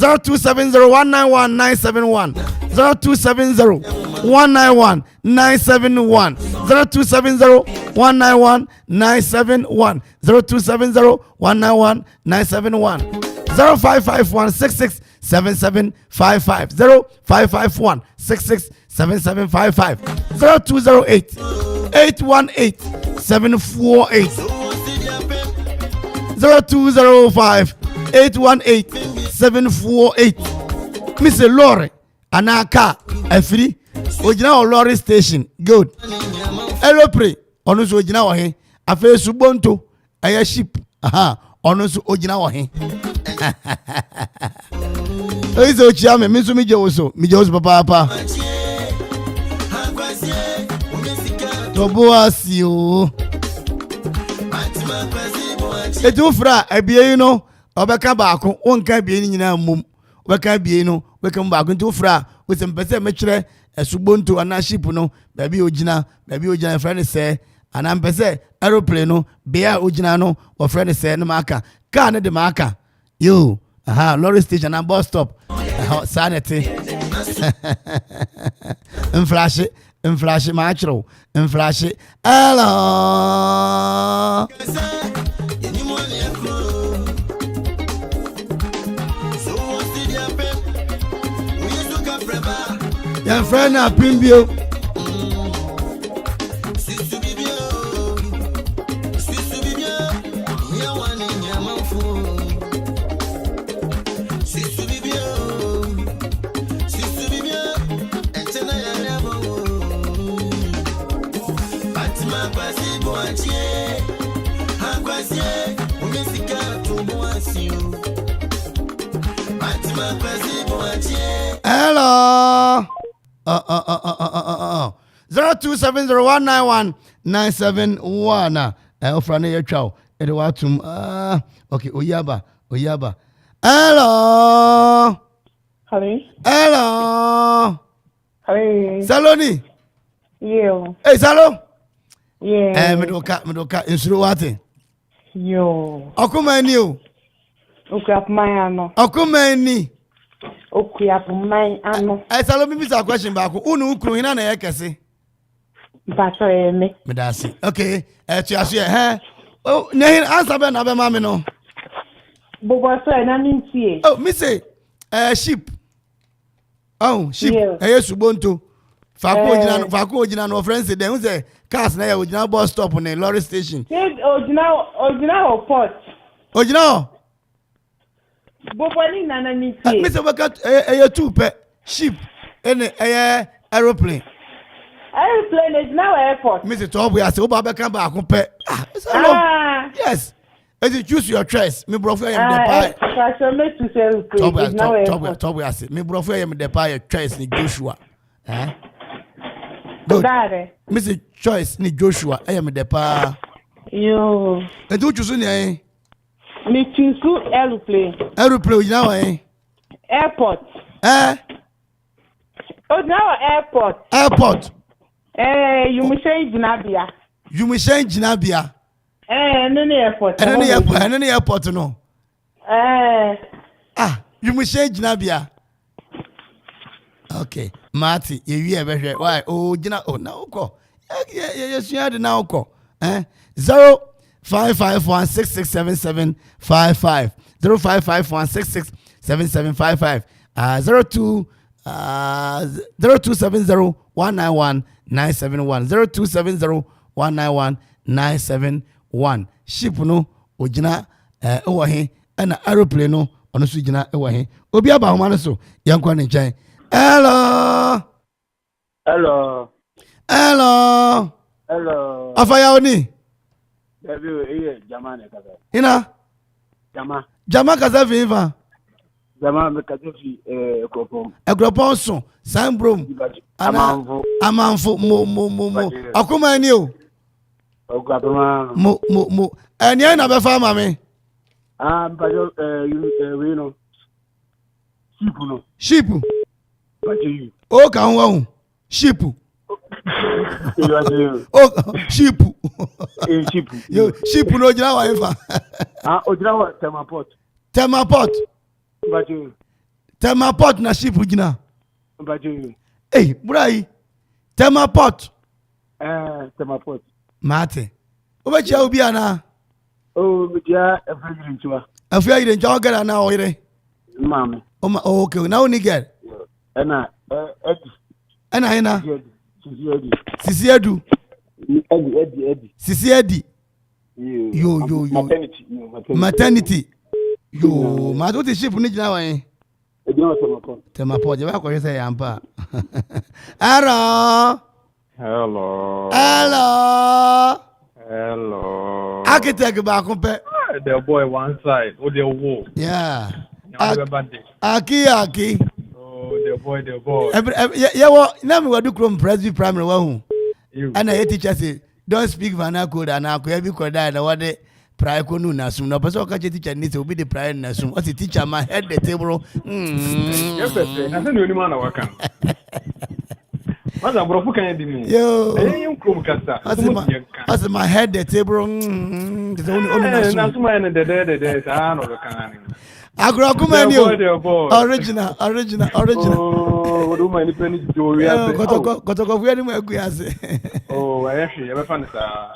0270191971. 0270191991. 0270191991. 0270191991. 0551 667755 0551 667755 0208 818 748 0205 818 748 Mr. Lorry Anaka Afri Ojina Lorry Station good Aeroplane ono so ojina wo he afa subonto aya ship aha ono so ojina wo he Oizo ochia me minso mi je wo papa Tobo asio Etu fra ebie no obeka baako wonka ebie ni nyina mum obeka ebie no obeka baako ntu fra wo se mpese mekire esubonto ana ship no baby ojina friend say ana mpese aeroplane no bia ojina no wo friend say no maka car ne de maka yo aha lorry station and bus stop sanity Flash matro flash hello your friend na pimbio hello 0270191971 ofrane ye twa e de watum okay oyaba hello Saloni yo hey Salo yeah medoka insuru wate yo Okoman o Akuffo Okoman ano Salo mi bisa question baako unu ukru hina na yekese Bato me medasi okay to aso he oh nehin answer be na be ma me no bobo so na mintie oh me say ship subonto Fako ojina no friends dey say cars na ojina bus stop na lorry station ojina port ojina bobo ni na mintie me say waka two pe ship ene aeroplane is now airport. Mr. Tobu, I say, Oba Beka ba akumpe. Yes. As you choose your choice, me brother am the pie. Tobu, I say, me brother am the pie choice ni Joshua. Good. Mr. Choice ni Joshua, I am the pie. Yo. And do choose ni? Me choose aeroplane. Aeroplane, you know Airport. Oh, now airport. Airport. You must say Jinabia. No airport. Any airport no. You must say Jinabia. Okay, Marty, you ever why? Oh, Jina, oh, now call. Yes, you had an now 0551667755 0551667755 0270191991 0270191991 ship no ojina ewo he na aeroplane no ono so jina ewo he obi aba homa no so yankwa ne nchen hello afaya oni David jamane kaza ina jama kaza viva jama me kaza fi Akropong so Sambrom Amanfo mo Okoman ni o Okoman mo eni na be fa ma me bajo we no sheep bajo o ka won sheep oh sheep yo sheep no jina wa ifa ojina wa temaport bajo temaport na sheep jina bajo hey burai temaport temaport mate obechi obi ana Oh, media a very into a fair in jogger now, Mammy. Oh, okay, now only get. And I Sisi Edu. Sisi Eddie. Yo. Maternity. Yo, my daughter ship need now. Temapo, you are going to say, Ampa. Hello. Architect back compare. The boy one side, or the wall. Yeah. Aki. Oh, the boy. Yeah, well, now we do from Presby Primary one. And I teacher say, don't speak vernacular and I'll be quite that. What the prior conu nasum. No, but so catch a teacher needs to be the prior nasum. What's the teacher? My head the table. Yes, I said, any man I can. What's a broken candy? Yo, that's my head the table. There's only that's my end the day. I know the can. Akropong-Akuapem original. Oh, do my independent jewelry. Oh, I actually ever found it.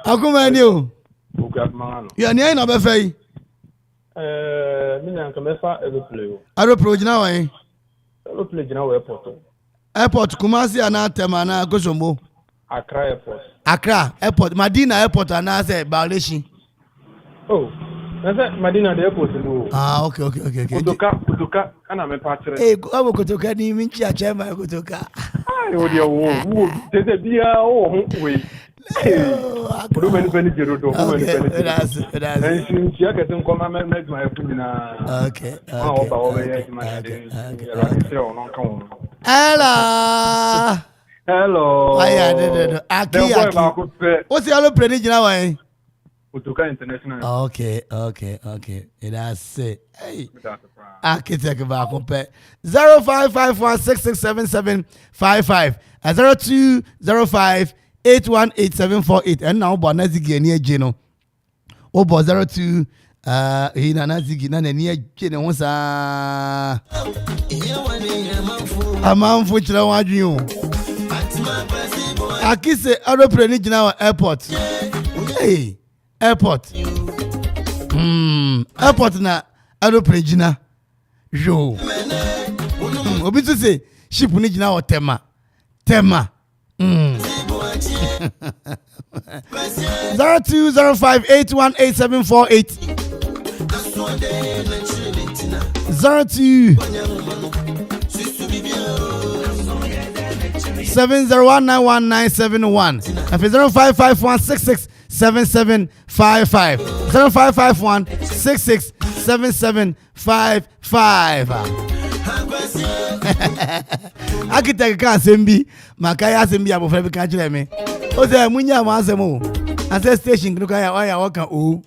Akropong-Akuapem. You are near number 5. Mina Kamefa aeroplane. Aeroplane now, eh? Aeroplane now airport. Airport Kumasi Anatema na Gosombo. Accra airport. Accra airport. Madina airport anase Baleshi. Oh. Madina the airport no. Ah, okay. Kutoka ana me partner. Eh, go kutoka ni minchi achema kutoka. Ai odi wo tete bia o we. Kudu meni peni jero do ko meni peni. That's. En sinchi akete nkoma me ma efu na. Okay. Hello. Aya Aki. What's the other plane now eh? Kutoka International. Okay. That's it. Hey. Architect Akuffo. 0551667755 0205818748 and now Bonazigi near Geno. Obo 02 hina nazigi na near Geno once Amanfo chira wadwun. Akise aeroplane jina airport. Hey. Airport. Airport na aeroplane jina. Yo. Obi to say ship ni jina o tema. 0205818748 0270191971 and 0551667755 0551667755 Architect can sembi makaya sembi abofra bi kan kire me o say munya ma asemo ase station kinu kan ya waka o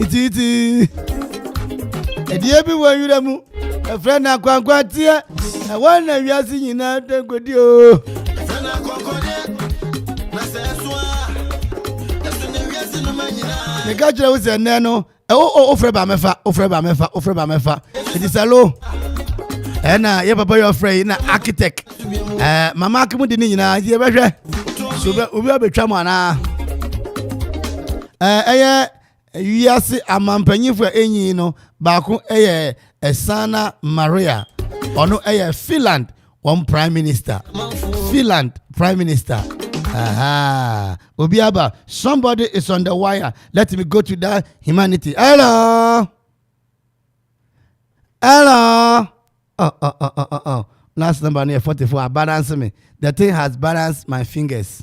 iti edie bi wa yura mu e friend akwankwa tie na wan na wiase nyina degodi o ne ka kire wo se ne no ofre ba mefa it is hello na ye papa your friend na architect mama akimu di ni nyina ye behwe so obi abetwa mo ana wiase amampanyifo enyi no baako Esana Maria ono Finland one prime minister Aha. Obiaba, somebody is on the wire. Let me go to that humanity. Hello. Oh. Last number near 44. Balance me. The thing has balanced my fingers.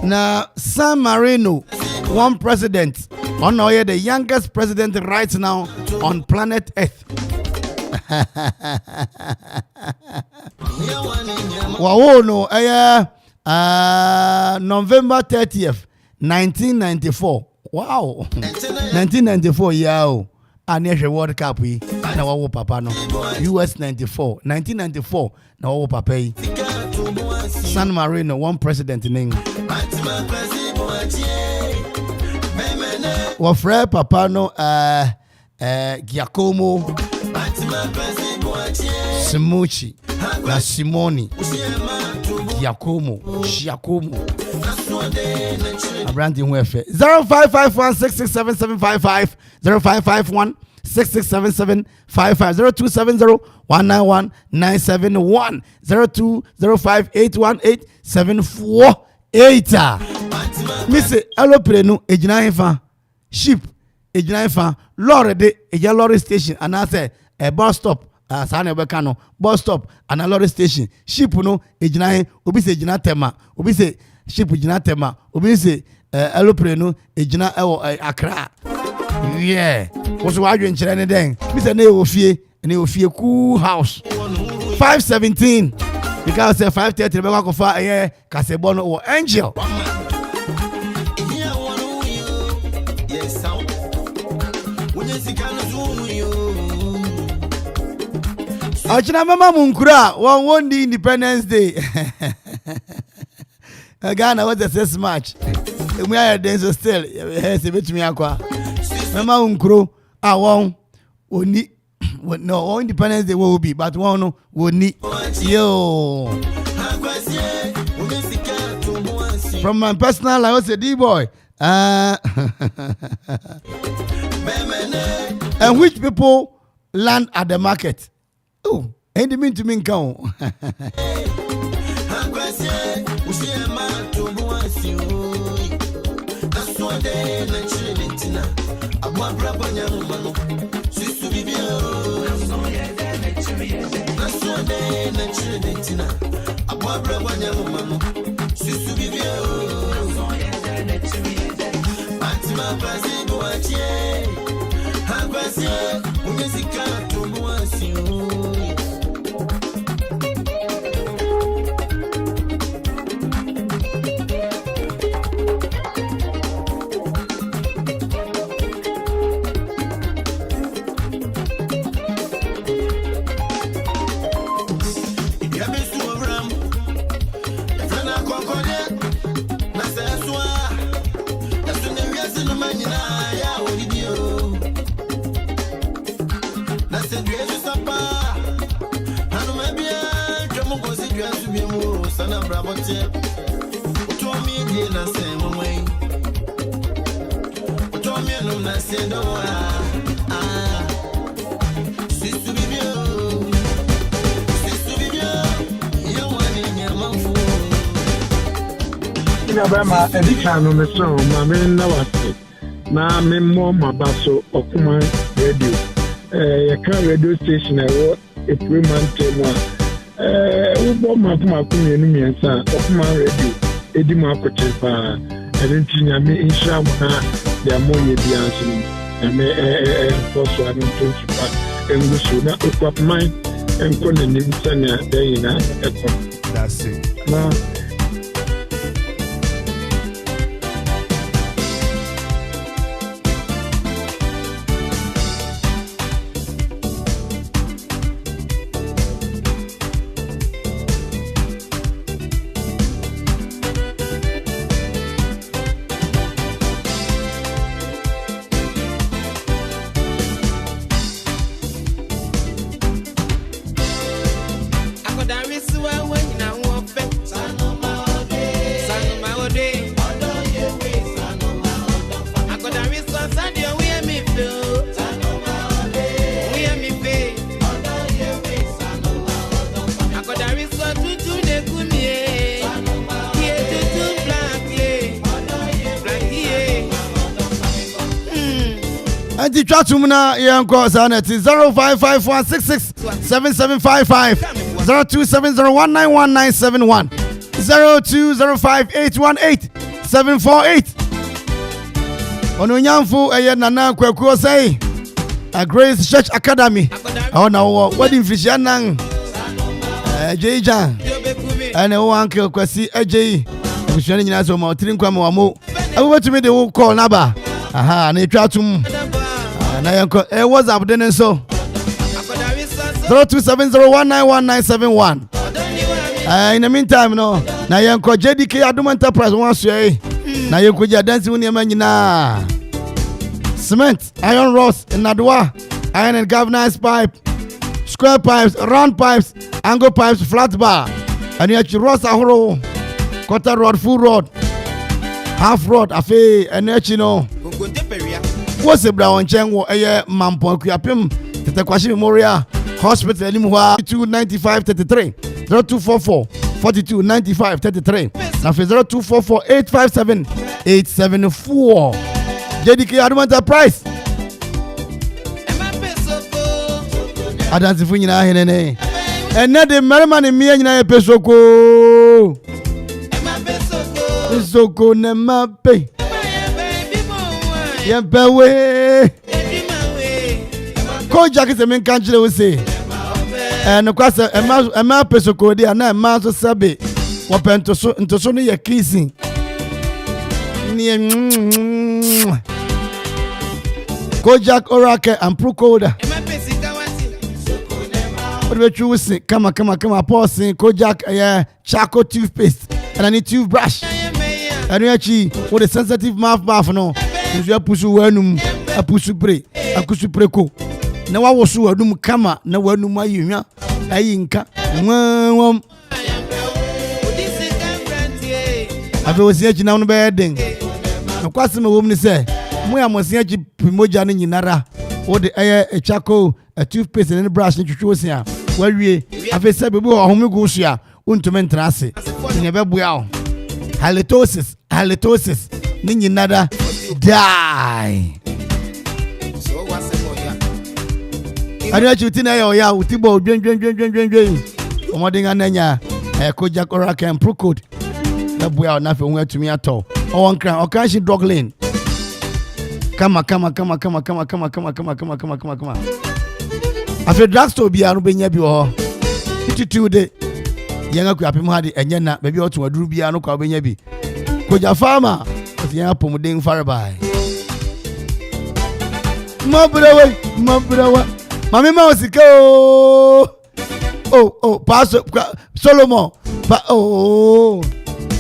Now, San Marino, one president, the youngest president right now on planet Earth. Wow, no, November 30th, 1994. Wow, 1994, yeah. And here's the World Cup. Now, Papa, no. US 94, 1994. Now, Papa. San Marino, one president in England. wɔfrɛ papa no Giacomo Simuchi na Simoni Giacomo Abrandi Huefe 0551667755 0551667755 0270191971 0205818748 Missy Aloprenu ejina hefa ship ejina hefa lorry de eja lorry station and I say a bus stop sana ebeka no bus stop and a lorry station ship no ejina he obi se ejina tema obi se ship ejina tema obi se Aloprenu ejina ewo Accra yeah was wadwe nkyere ne den Missy na ofie cool house 517 because 530 be kwa fa kasebo no wo angel Achina mama munkura won the Independence Day. Ghana was the first match. We are dance still. Yes, between akwa. Mama munkuro won oni no Independence Day will be but one no woni. Yo. From my personal I was a D-boy. And which people land at the market? Oh, ain't the mean to mean count. Bema edika no meso mame na wase na me mo mabaso Okoman radio ye kan radio station ewo equipment tema ubo mapuma kunenu miensa Okoman radio edi mo akotepa edinti nyame insha na ya moye bianso na me poso ani tonsupa engusu na Akuffo enko nenim sanya deyina ekọ that's it na Anti Chatumna Yanko Sanity 0551667755 0270191971 0205818748 Ononyamfu Nana Kwaku say a Grace Church Academy. Oh no, wedding fish nang Jeja and uncle Kwasi AJ. I'm showing you so much. Trinkwamo. I want to me the whole call Naba. Aha, and Chatum. What's up then so 0270191971 in the meantime no na yanko JDK Adum Enterprise wants you Na ye kuja dance woni ma nyina. Cement, iron rods, nadwa, iron and galvanized pipe, square pipes, round pipes, angle pipes, flat bar. And you actually rods ahoro. Quarter rod, full rod, half rod, afe, and you know. What's a brown cheng a Mampo-Akuapem, the Kwashi Memorial Hospital, Limua 29533 0244 42 95 33. Now 0244 857 874. JDK Adamanta Price. Adansi funyina henene. Ene de merman ni miya nyina pesoko. Pesoko ne mape. Yempewe. Ko jaki se men kanjire we say. No kwase ema pesoko de na ema so sabe. Wo pento so ntoso no ye kissing. Ni Kojak Oracle and Procoda. What about you say? Come on, pausing Kojak charcoal toothpaste and I need toothbrush. And you actually with a sensitive mouth bath no. You push wenum, a push spray, a kusu preco. Now I was so dum kama, na wenum my yunya, a yinka, I was here now bedding. No question my woman say. Moya mosia ji primoja ni nyinara o de a charcoal a toothpaste and brush ni chuchuosia wa wie afese bebu ohome go so a untume ntrase ni bebua halitosis ni nyinara die ani achuti na ya utibo dwen omodinga nanya Kojak Oracle and Procode na bua na fe won atumi ato o nkran o kan shi drug lane. Come. After drugstore be anu benya bi ho. Titude de. Yenga Akuapem hade enye na baby otu aduru bi anu kwa benya bi. Koja farmer. Otiya pomuden farabai. Mabrewa. Mami ma osika o. Oh, Pastor Solomon.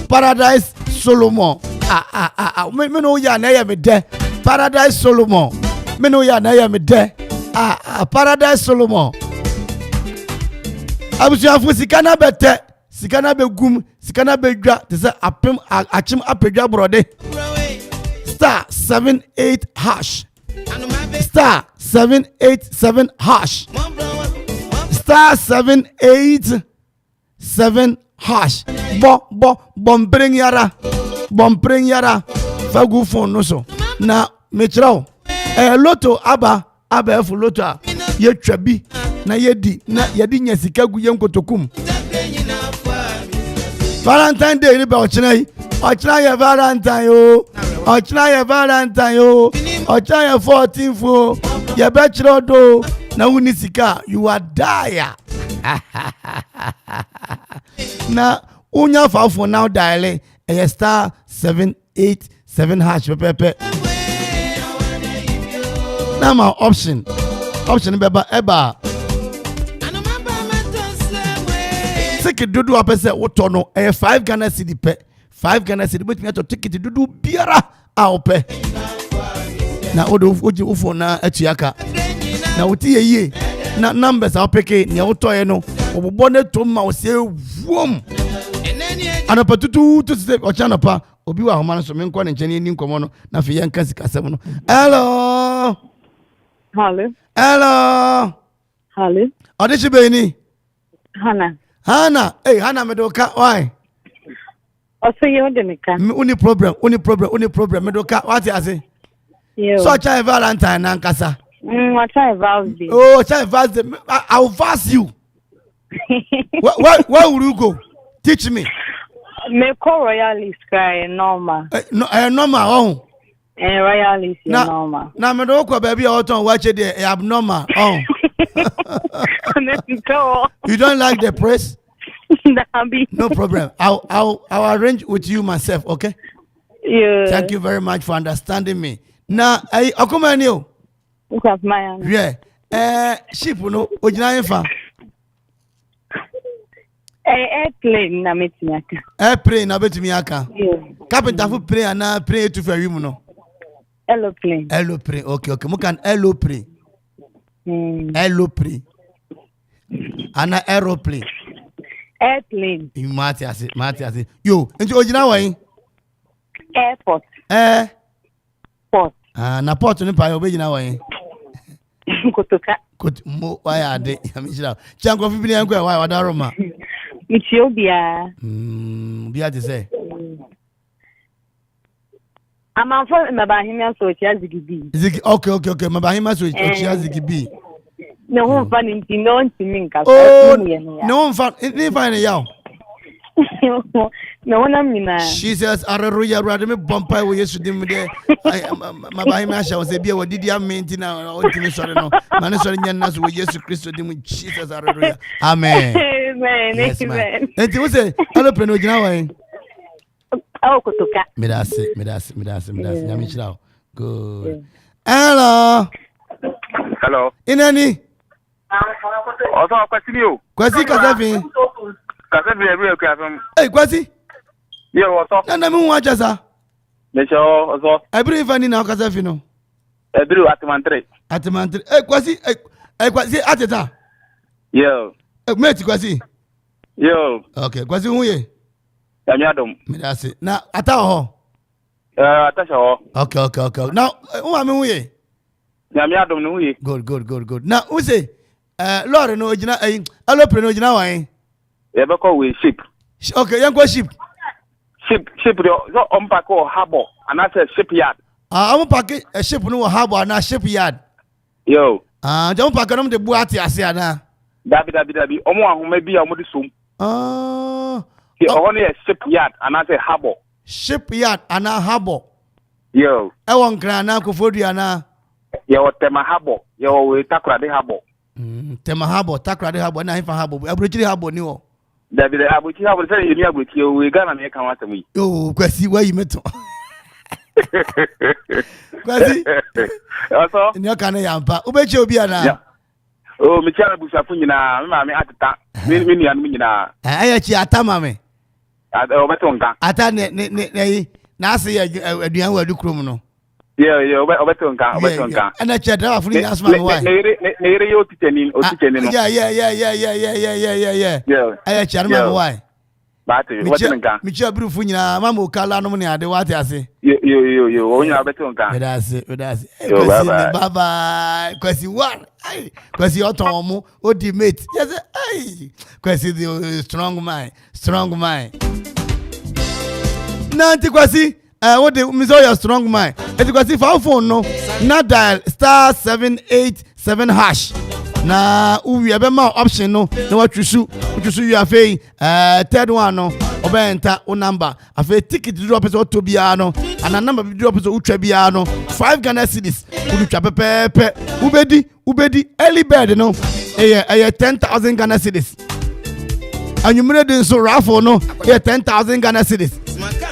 Paradise Solomon. Me no ya na ya me de. Paradise Solomon. Me no ya na ya me de. Paradise Solomon. Abusuafo sikana bete, sikana begum, sikana bedwa, te se apem achim apedwa brode. Star 78 hash. Star 787 hash. Star 787 hash. Bring yara. Fagu phone no so. Na metrao. Loto aba fu loto ye twabi na yedi nya sika gu ye nkotokum. Valentine Day ni ba ochina ye Valentine yo. Ochina ye 14th o. Ye be chiro do na uni sika you are dire. Na unya fa for now dial star 787 hash pepe. Now my option beba eba. Take dudu apese wotono 5 Ghana cedi pe. 5 Ghana cedi bet me to ticket dudu biara a ope. Na odo oji ufo na atuaka. Na oti ye na numbers a opeke ne wotoye no obobo ne to ma o se wom. Anapa tutu to se ochana pa obi wa homa no so me nko ne nchene ni nkomo no na fe yan kasi kasem no. Hello. Odishi beni? Hana. Hey, Hana medoka why? Also you de meka. Uni problem medoka what you say? So try Valentine na nkasa. What try Valentine. Oh, try Valentine. I'll fast you. Where will you go? Teach me. Me call royalist cry normal. Normal oh. Royalist normal. Na me do ko baby auto watch it abnormal. Oh. You don't like the press? No problem. I'll arrange with you myself, okay? Yeah. Thank you very much for understanding me. Now, Okoman you. Yeah. Sheep no ojina fa. Airplane na metumi aka. Airplane na betumi aka. Carpenter fu plane ana plane to fa wimu no. Aeroplane. Aeroplane. Okay. Mo kan aeroplane. Aeroplane. Ana aeroplane. Airplane. Mati ase. Yo, nti ojina wan? Airport. Port. Na port ni pa obejina wan? Kotoka. Mo why ade amishira. Chanko fi bi ni enko why wadaroma. Michio bia. Bia te say. Amanfo mabahimia so chia zigibi. Okay. Mabahimia so chia zigibi. No one fan in no ntiminka. No fan ni fan yaw. No one amina. She says Araruya Radame Bompai we yesu dim de mabahimia sha say bia wadidi amenti na ontimi sore no. Mane sore nyanna so we Yesu Kristo dim Jesus Araruya. Amen. Amen. Enti we say aeroplane ojina wan? Kotoka. Medase. Nyamichira. Good. Hello. Inani? Oso kwasi o. Kwasi kasafi. Kasafi every okafam. Hey, kwasi. Yo, oso. Na me hu achasa. Mecho oso. Every fani na kasafi no. Every atmantre. Hey, kwasi. Hey, kwasi ateta. Yo. Mate kwasi. Yo. Okay, kwasi hu ye. Yamiadom. Medase. Na ata ho. Atasha ho. Okay. Now, who am hu ye? Yamiadom no ye. Good. Now, who say Lord no ojina aeroplane no ojina wan? Ebeko we ship. Okay, yanko ship. Ship so unpack or harbor and I said shipyard. I'm pack a ship no harbor na shipyard. Yo. Don't pack them the buati ase ana. Dabi. Omo ahome bia omo de sum. Ohene shipyard and I say harbor. Shipyard and a harbor. Yo. I want grana Akuffo ana. Yo tema harbor. Yo we takrade harbor. Tema harbor, takrade harbor na hifa harbor. Abrochiri harbor ni wo. Dabi abuchi harbor say yemi abuchi we Ghana me kan watam yi. Oh, kwasi why you meto. Kwasi. Also. Ni aka na yampa. Ubeche obi ana. Oh, me chala busafu nyina, me ma me atata. Me nua no nyina. Ayachi atama me. Obeto nka. Ata ne na ase ya aduan wa dukrom no. Yo, obeto nka. Ana che driver fu ni asma me why. Ne ire yo titeni no. Yeah. Ayachi anma me why. Bate, obeto nka. Mi che abru fu nyina mama okala no ne ade wate ase. Yo, onya obeto nka. Medase. Bye bye. Kwasi one. Kwasi otomo odimate. Yes, kwasi the strong mind. Nanti kwasi what the mizo strong mind. Eti kwasi fa phone no. Na dial *787#. Na uwi ebe ma option no. Na watwusu you afei third one no. Obenta o number afei ticket drop so to bia no. Ana number drop so utwa bia no. 5 Ghana cedis. Udutwa pepepe. Ubedi early bird no. 10,000 Ghana cedis. Anyumre din so raffle no. 10,000 Ghana cedis.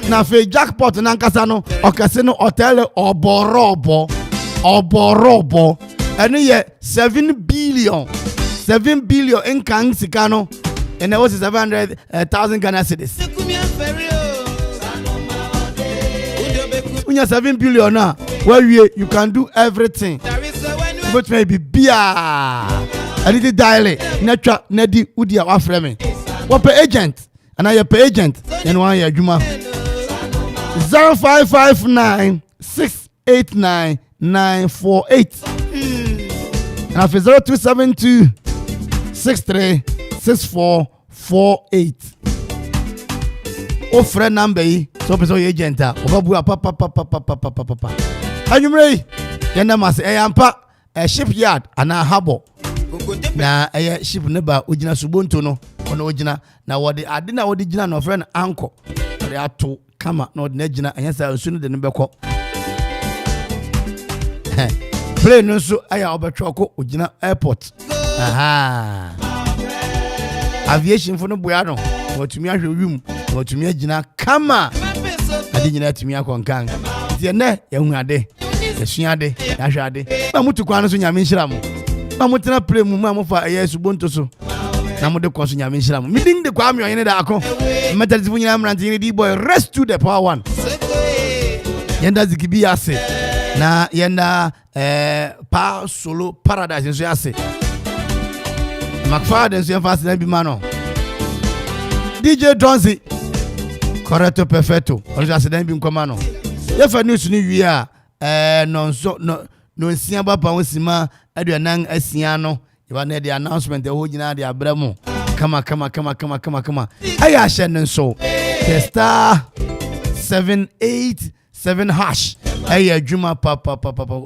Na fe jackpot na nkasa no. Okase no hotel oborobo. Ene ye 7 billion in kan sika no. And there was 700,000 Ghana cedis. When you're 7 billion now, where you can do everything. But maybe beer. I need to dial it. Netra Nedi Udia Wafreme. What per agent? And I pay agent. Then 1 year Juma 0559 689 948. And after 0272 63 6448. O friend number so person agent obabu papa. Anyumre yenda mas ampa shipyard ana harbor. Na ship ne ba ogina subonto no ona ogina na wode ade na wode gina no friend anko. Wode ato kama na wode na gina ensa nsu no de ne beko. Plane no so aya obetwoko ogina airport. Aviation for no boya no watumi ahwe wim watumi agina kama ade nyina atumi akonkan tie ne yehu ade yesua ade yahwe ade ba mutu kwan so nyame nhira mo ba mutena play mu ma mo fa subonto so na mo de ko so nyame nhira mo midin de kwa me Ohene Darko meta de bunyina mrante ni D-boy rest to the power one yenda zikibi ase na yenda pa solo paradise nso ase McFadden nso yemfa ase na bi mano DJ Donzi correcto perfecto onso ase na bi nkoma no yefa news ni wi a no nsia ba pa wosima aduanan asia no yeba na the announcement ho nyina de abramo kama aya hye nso star 787 hash aya adwuma papa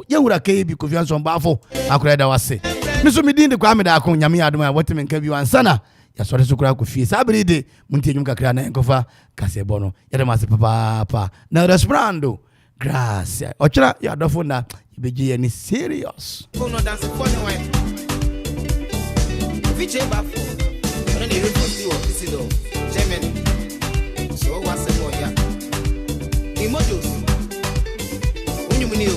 yewura KB Kofianso Mbafo akora da wase miso midin de kwa me da akon nyame adom a wote menka bi wansana ya sore sukura ko fie sabiri de munti adwum kakra na enkofa kase bono yede mase papa na restaurando gracias ochira ya dofo na ibeji ni serious no dance for no way viche bafo no dey report you this is Germany so what's more ya imojos unyumuni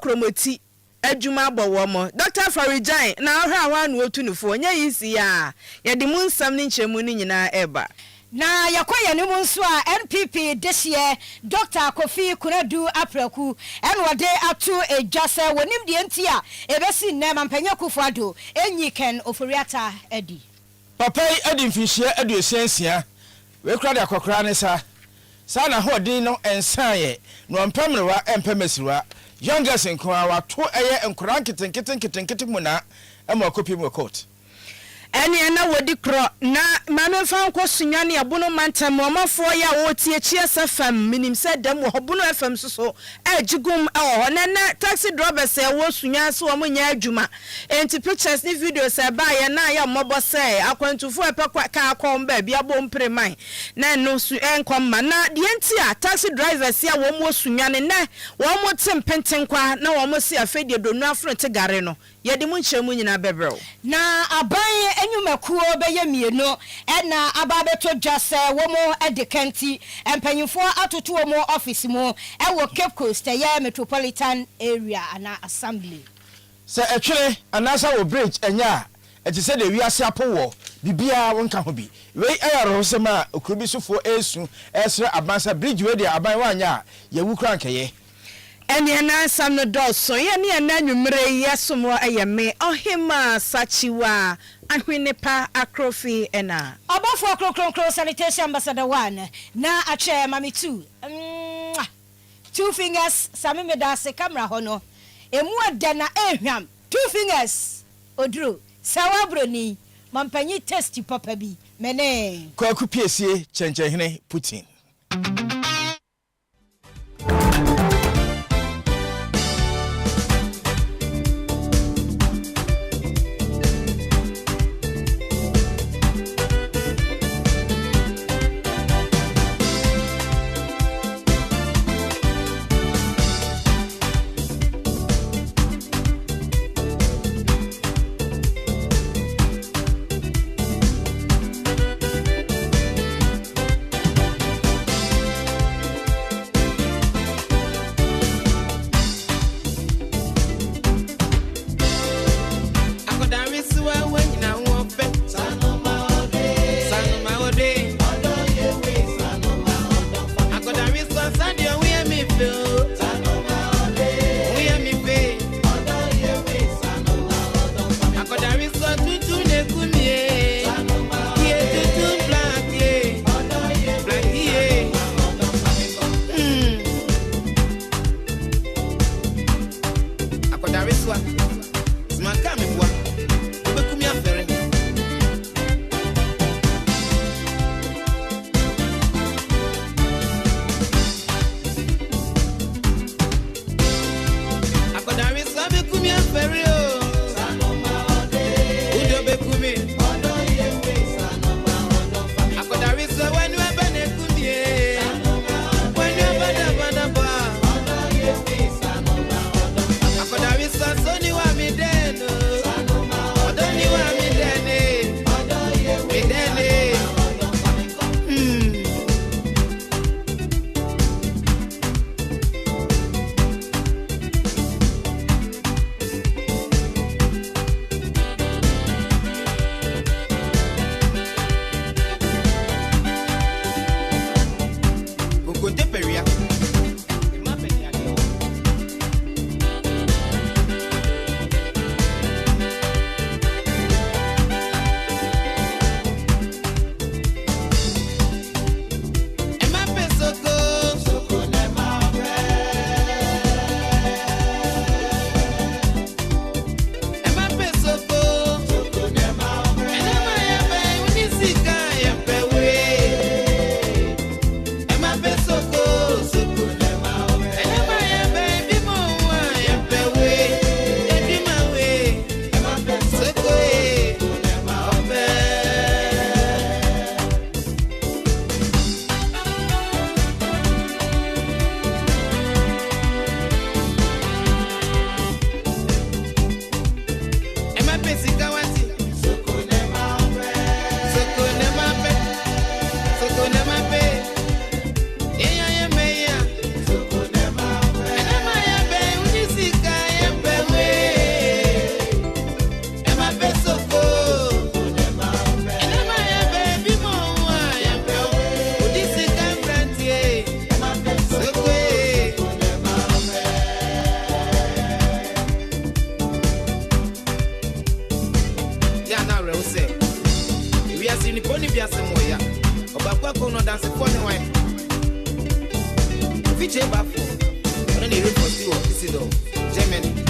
Kromoti adwuma bọwọ mo Dr. Farijan na ahwa ahwa na otunufo nya yisi ya ye de mu nsam ni nchemu ni nyina eba na yakoye ni mu nso a NPP this year Dr. Kofi Kunadu Apreku en wode atu ejase wonim de enti a ebesi nna mampanya Kufuado enyiken oforiata edi papa edi mfihie aduosensia we kra de akokra ne sa na hodin no ensaye no mpamrewa empamesiwa youngest nkwa wato eye nkran kitenkete mu na ema kopi mu court ene na wodi kro na mame fa nko sunya ne abono mantam omafo ya wo tie chia safam minim se dem wo bono fm so agigum na taxi drivers e wo sunya so wo nya adwuma enti pictures ni videos e ba ye na ya mobo se akwantufo e pe ka akom ba bia bom preman na no su enkom ma na de enti a taxi drivers ya wo mo sunya ne na wo mo tempenten kwa na wo mo si afedie donu afrete gare no ye de mu nchemu nyina bebrew na aban enyumakuo beye mieno na ababeto jase wo mo edekenti empanyimfo atoto wo mo office mo e wo Cape Coast ye metropolitan area ana assembly se etwere anasa wo bridge enya eti se de wiase apowo bibia wonka ho bi we ayaro se ma okubi sofo esu esre abansa bridge we de aban wanya ye wukran keye ene na sam no doso ye ne na nwumre yesomo ayeme ohima sachiwa ahwene pa akrofi ena obafo akrokronkro sanitation ambassador 1 na ache mami 2 two fingers sami medase camera hono emu ade na ehwam two fingers odro sawabroni mampanyi testi papa bi mene kwaku piesie chenchehene Putin Fiche bafo. Ona ni report si o kisi do. Germany.